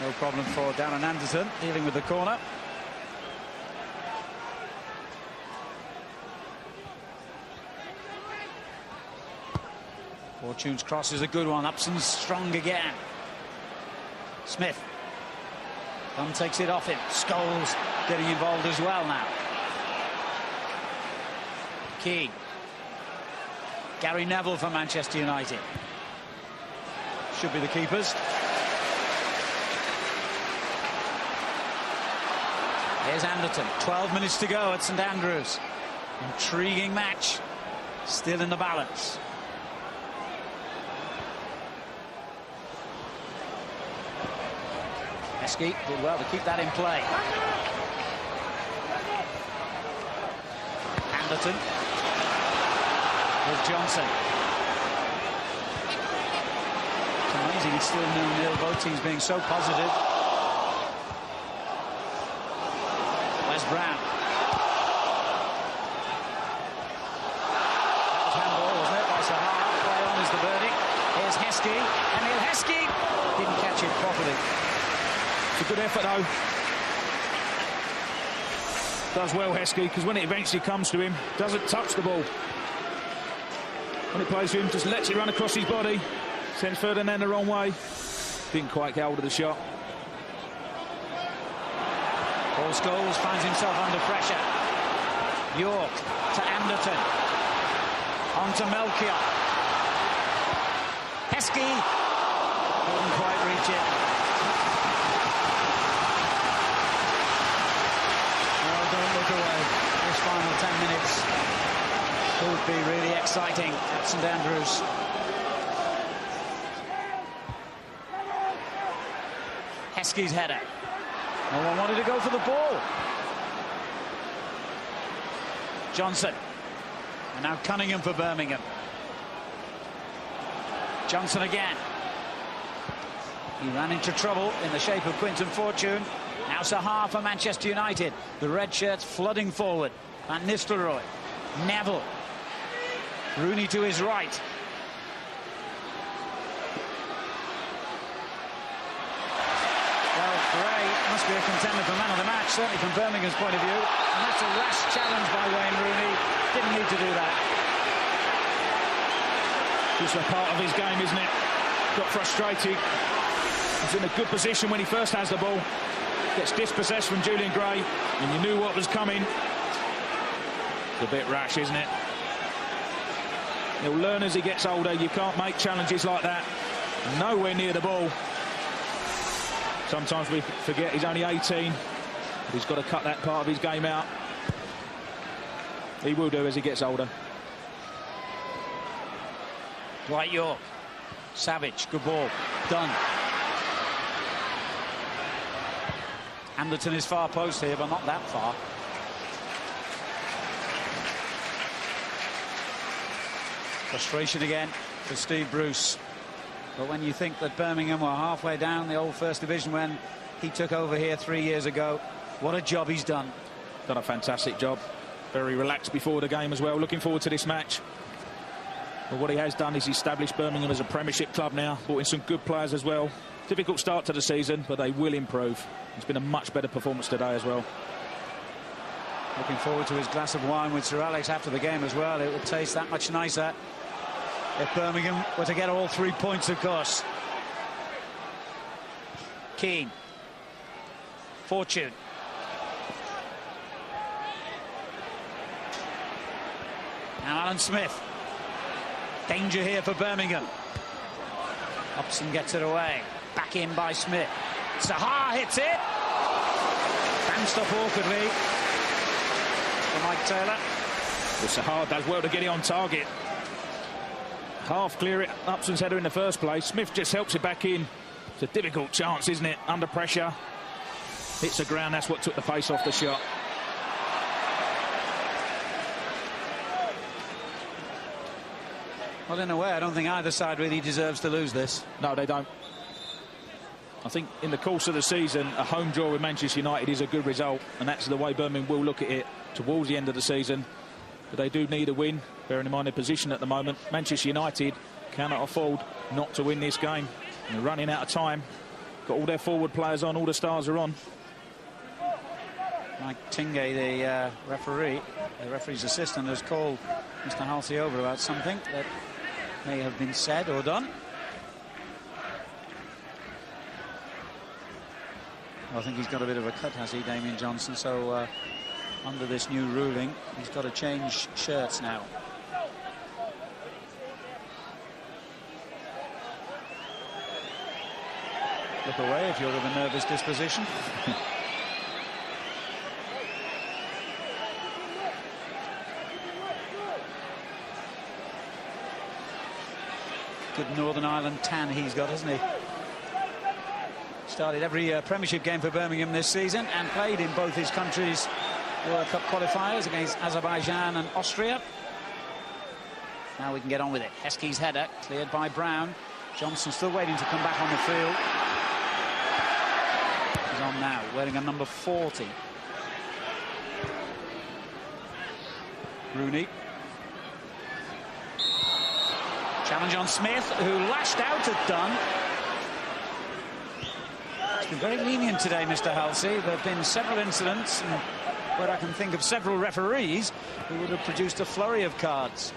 No problem for Darren Anderton, dealing with the corner. Fortune's cross is a good one. Upson's strong again. Smith. Dunn takes it off him. Scholes getting involved as well now. Key. Gary Neville for Manchester United. Should be the keepers. Here's Anderton. 12 minutes to go at St Andrews. Intriguing match. Still in the balance. Heskey did well to keep that in play. Anderton with Johnson. It's amazing it's still 0-0, both teams being so positive. Wes Brown. That was handball, wasn't it, by Sahar? Play on is the verdict. Here's Heskey. Emil Heskey didn't catch it properly. It's a good effort, though. Does well, Heskey, because when it eventually comes to him, doesn't touch the ball. When it plays to him, just lets it run across his body. Sends Ferdinand the wrong way. Didn't quite get hold of the shot. Paul Scholes finds himself under pressure. York to Anderton. On to Melchior. Heskey couldn't quite reach it. Well, don't look away. This final 10 minutes could be really exciting at St Andrews. Heskey's header. No one wanted to go for the ball. Johnson. And now Cunningham for Birmingham. Johnson again. He ran into trouble in the shape of Quinton Fortune. Now Sahar for Manchester United. The red shirts flooding forward. Van Nistelrooy. Neville. Rooney to his right. Well, Gray must be a contender for man of the match, certainly from Birmingham's point of view. And that's a rash challenge by Wayne Rooney. Didn't need to do that. Just a part of his game, isn't it? Got frustrated. He's in a good position when he first has the ball. Gets dispossessed from Julian Gray, and you knew what was coming. It's a bit rash, isn't it? He'll learn as he gets older. You can't make challenges like that. Nowhere near the ball. Sometimes we forget he's only 18. But he's got to cut that part of his game out. He will do as he gets older. Dwight York. Savage. Good ball. Done. Anderton is far post here, but not that far. Frustration again for Steve Bruce. But when you think that Birmingham were halfway down the old First Division when he took over here 3 years ago, what a job he's done. Done a fantastic job. Very relaxed before the game as well. Looking forward to this match. But what he has done is established Birmingham as a Premiership club now. Brought in some good players as well. Difficult start to the season, but they will improve. It's been a much better performance today as well. Looking forward to his glass of wine with Sir Alex after the game as well. It would taste that much nicer if Birmingham were to get all 3 points, of course. Keane. Fortune. Now Alan Smith. Danger here for Birmingham. Upson gets it away. Back in by Smith. Sahar hits it. Bounced off awkwardly for Mike Taylor. Well, Sahar does well to get it on target. Half clear it. Upson's header in the first place. Smith just helps it back in. It's a difficult chance, isn't it? Under pressure. Hits the ground. That's what took the pace off the shot. Well, in a way, I don't think either side really deserves to lose this. No, they don't. I think in the course of the season, a home draw with Manchester United is a good result, and that's the way Birmingham will look at it towards the end of the season. But they do need a win, bearing in mind their position at the moment. Manchester United cannot afford not to win this game. They're running out of time. Got all their forward players on, all the stars are on. Mike Tingay, the referee's assistant, has called Mr. Halsey over about something that may have been said or done. Well, I think he's got a bit of a cut, has he, Damien Johnson? So under this new ruling, he's got to change shirts now. Look away if you're of a nervous disposition. Good Northern Ireland tan he's got, hasn't he? Started every Premiership game for Birmingham this season and played in both his countries' World Cup qualifiers against Azerbaijan and Austria. Now we can get on with it. Heskey's header cleared by Brown. Johnson still waiting to come back on the field. He's on now, wearing a number 40. Rooney. Challenge on Smith, who lashed out at Dunn. He's been very lenient today, Mr. Halsey. There have been several incidents where I can think of several referees who would have produced a flurry of cards.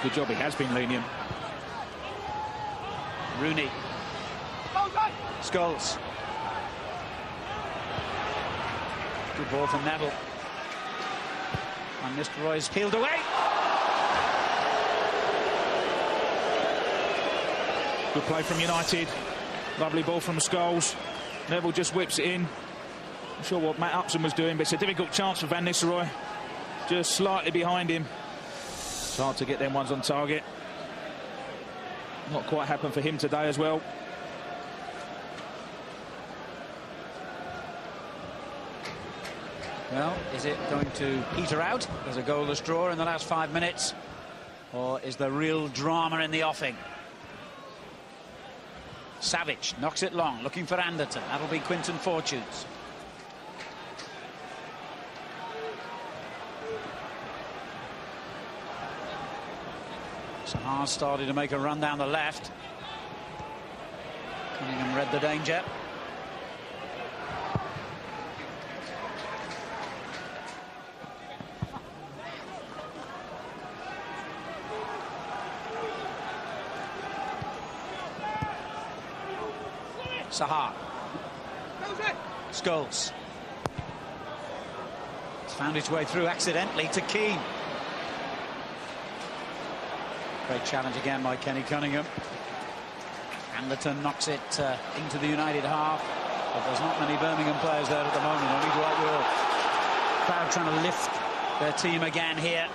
Good job, he has been lenient. Rooney. Scholes. Good ball from Neville. And Mr. Roy's peeled away. Good play from United. Lovely ball from Scholes. Neville just whips it in. Not sure what Matt Upson was doing, but it's a difficult chance for Van Nistelrooy. Just slightly behind him. It's hard to get them ones on target. Not quite happened for him today as well. Well, is it going to peter out? There's a goalless draw in the last 5 minutes. Or is there real drama in the offing? Savage knocks it long, looking for Anderton. That'll be Quinton Fortunes. Sahar started to make a run down the left. Cunningham read the danger. Sahar. Scholes. It's found its way through accidentally to Keane. Great challenge again by Kenny Cunningham. Anderton knocks it into the United half. But there's not many Birmingham players there at the moment. Only Dwight Will. Crowd trying to lift their team again here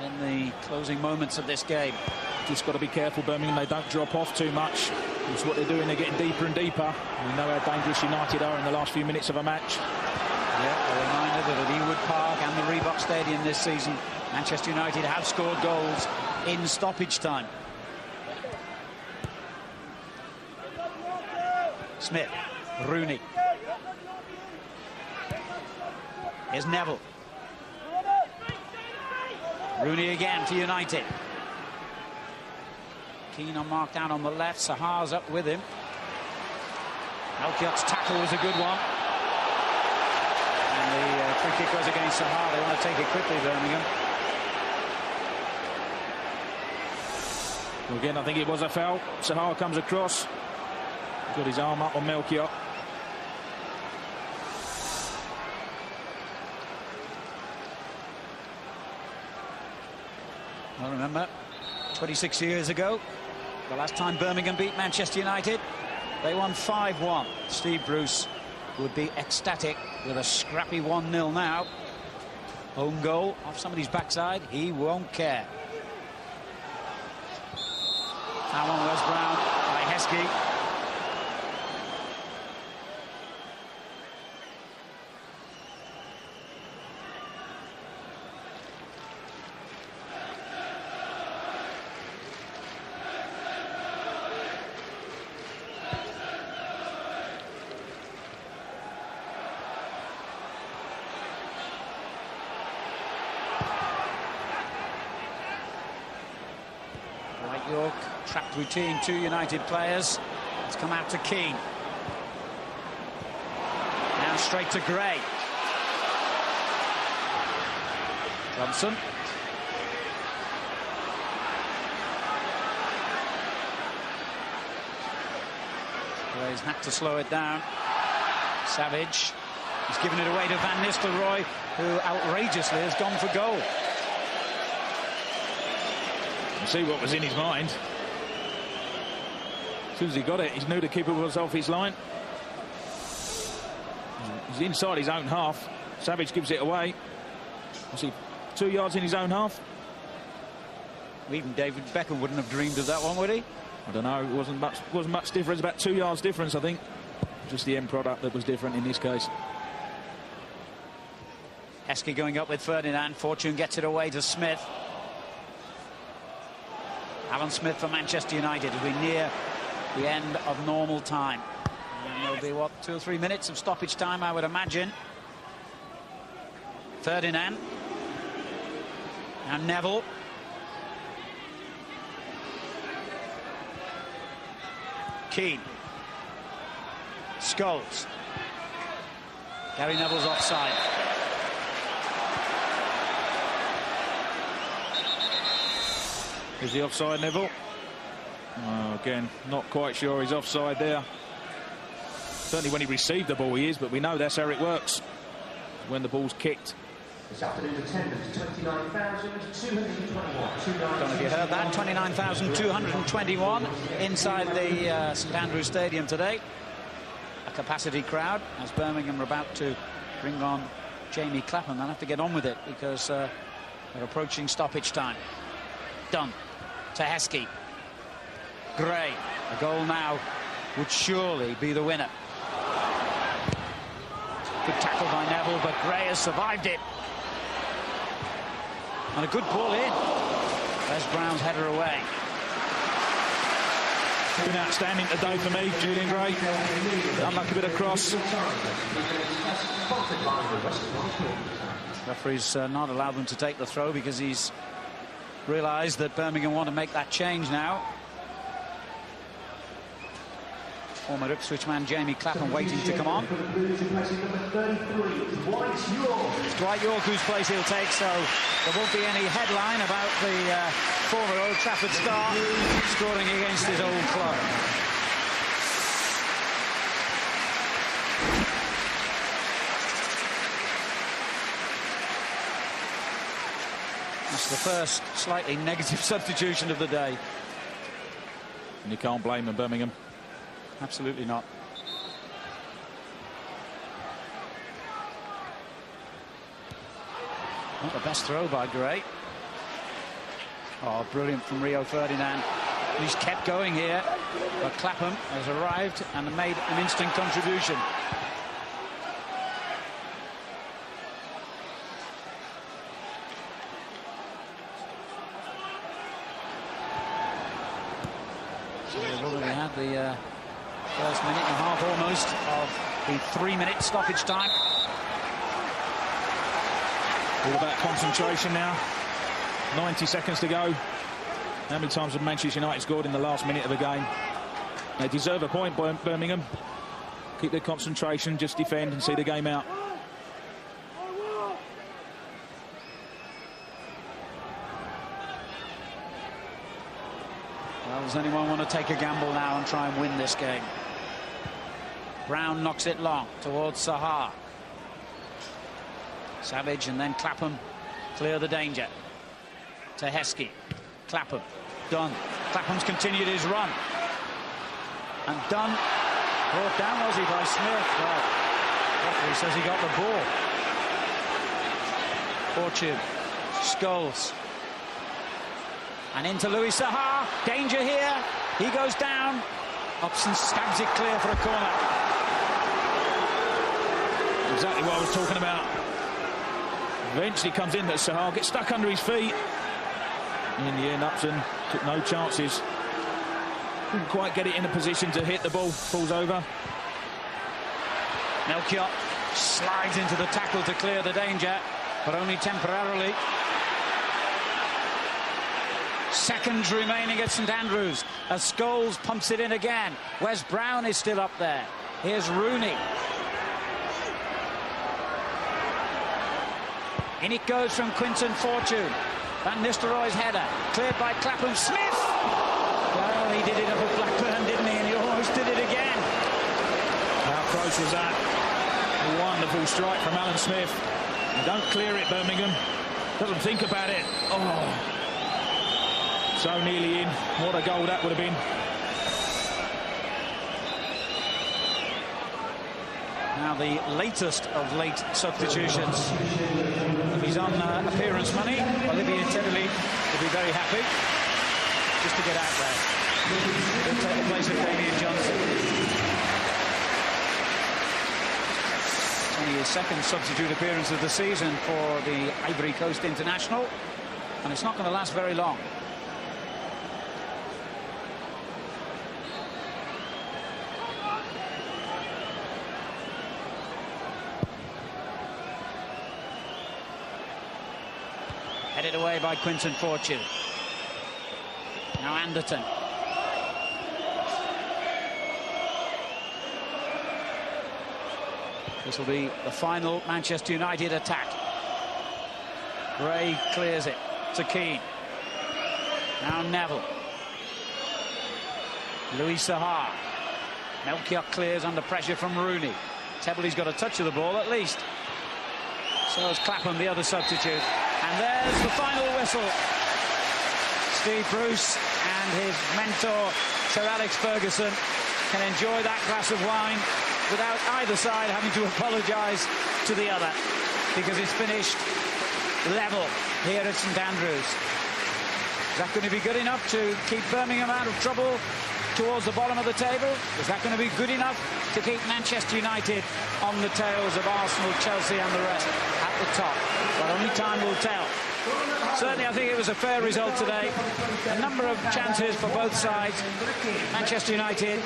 in the closing moments of this game. Just got to be careful, Birmingham. They don't drop off too much. It's what they're doing. They're getting deeper and deeper. We know how dangerous United are in the last few minutes of a match. Yeah, a reminder that at Ewood Park and the Reebok Stadium this season, Manchester United have scored goals in stoppage time. Smith, Rooney. Here's Neville. Rooney again for United. Keane on marked down on the left. Sahar's up with him. Melchiot's tackle was a good one. And the free kick goes against Sahar. They want to take it quickly, Birmingham. Well, again, I think it was a foul. Sahar comes across. Got his arm up on Melchiot. Well, remember, 26 years ago, the last time Birmingham beat Manchester United, they won 5-1. Steve Bruce would be ecstatic with a scrappy 1-0 now. Home goal off somebody's backside, he won't care. Foul on Wes Brown by Heskey. York trapped between two United players. It's come out to Keane. Now straight to Gray. Johnson. Gray's had to slow it down. Savage. He's given it away to Van Nistelrooy, who outrageously has gone for goal. See what was in his mind. As soon as he got it, he knew the keeper was off his line. He's inside his own half. Savage gives it away. Was he 2 yards in his own half? Even David Beckham wouldn't have dreamed of that one, would he? I don't know. It wasn't much difference. About 2 yards difference, I think. Just the end product that was different in this case. Heskey going up with Ferdinand. Fortune gets it away to Smith. Alan Smith for Manchester United as we near the end of normal time. And there'll be, what, 2 or 3 minutes of stoppage time, I would imagine. Ferdinand. And Neville. Keane. Scholes. Gary Neville's offside. Is he offside, Neville? Oh, again, not quite sure he's offside there. Certainly when he received the ball he is, but we know that's how it works when the ball's kicked. This afternoon's attendance, 29,221. Don't know if you heard that, 29,221 inside the St Andrews Stadium today. A capacity crowd as Birmingham are about to bring on Jamie Clapham. They'll have to get on with it because they're approaching stoppage time. Dunn to Heskey. Gray. A goal now would surely be the winner. Good tackle by Neville, but Gray has survived it. And a good ball in. There's Brown's header away. Been outstanding today for me, Julian Gray. Unlucky bit of cross. Referee's not allowed them to take the throw because he's realised that Birmingham want to make that change now. Former Ipswich man Jamie Clapham waiting to come on. It's Dwight York whose place he'll take, so there won't be any headline about the former Old Trafford star scoring against his old club. That's the first slightly negative substitution of the day. And you can't blame them, Birmingham. Absolutely not. Not the best throw by Gray. Oh, brilliant from Rio Ferdinand. He's kept going here, but Clapham has arrived and made an instant contribution. So we've already had the first minute and a half almost of the 3-minute stoppage time. All about concentration now. 90 seconds to go. How many times have Manchester United scored in the last minute of a game? They deserve a point, Birmingham. Keep their concentration, just defend and see the game out. Well, does anyone want to take a gamble now and try and win this game? Brown knocks it long towards Sahar. Savage and then Clapham clear the danger. To Heskey. Clapham. Dunn. Clapham's continued his run. And Dunn brought down, was he, by Smith? Well, referee says he got the ball. Fortune. Scholes. And into Louis Sahar. Danger here. He goes down. Upson stabs it clear for a corner. Exactly what I was talking about. Eventually comes in that Sahar gets stuck under his feet. In the end, Upson took no chances. Couldn't quite get it in a position to hit the ball. Falls over. Melchior slides into the tackle to clear the danger, but only temporarily. Seconds remaining at St Andrews as Scholes pumps it in again. Wes Brown is still up there. Here's Rooney. In it goes from Quinton Fortune. Van Nistelrooy's header, cleared by Clapham. Smith! Well, he did it up at Blackburn, didn't he? And he almost did it again. How close was that? A wonderful strike from Alan Smith. And don't clear it, Birmingham. Doesn't think about it. Oh, so nearly in. What a goal that would have been. Now the latest of late substitutions. If he's on appearance money, Olivier Tedderly will be very happy just to get out there. He'll take the place of Damian Johnson. only his second substitute appearance of the season for the Ivory Coast international, and it's not going to last very long. Headed away by Quinton Fortune. Now Anderton. This will be the final Manchester United attack. Gray clears it to Keane. Now Neville. Louis Saha. Melchior clears under pressure from Rooney. Tebley's got a touch of the ball at least. So is Clapham, the other substitute. And there's the final whistle. Steve Bruce and his mentor, Sir Alex Ferguson, can enjoy that glass of wine without either side having to apologise to the other, because it's finished level here at St Andrews. Is that going to be good enough to keep Birmingham out of trouble towards the bottom of the table? Is that going to be good enough to keep Manchester United on the tails of Arsenal, Chelsea and the rest at the top? Well, only time will tell. Certainly, I think it was a fair result today. A number of chances for both sides. Manchester United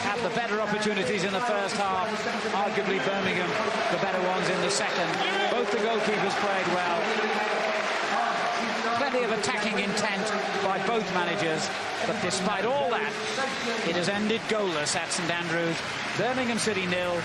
had the better opportunities in the first half. Arguably, Birmingham the better ones in the second. Both the goalkeepers played well. Plenty of attacking intent by both managers. But despite all that, it has ended goalless at St Andrews. Birmingham City 0,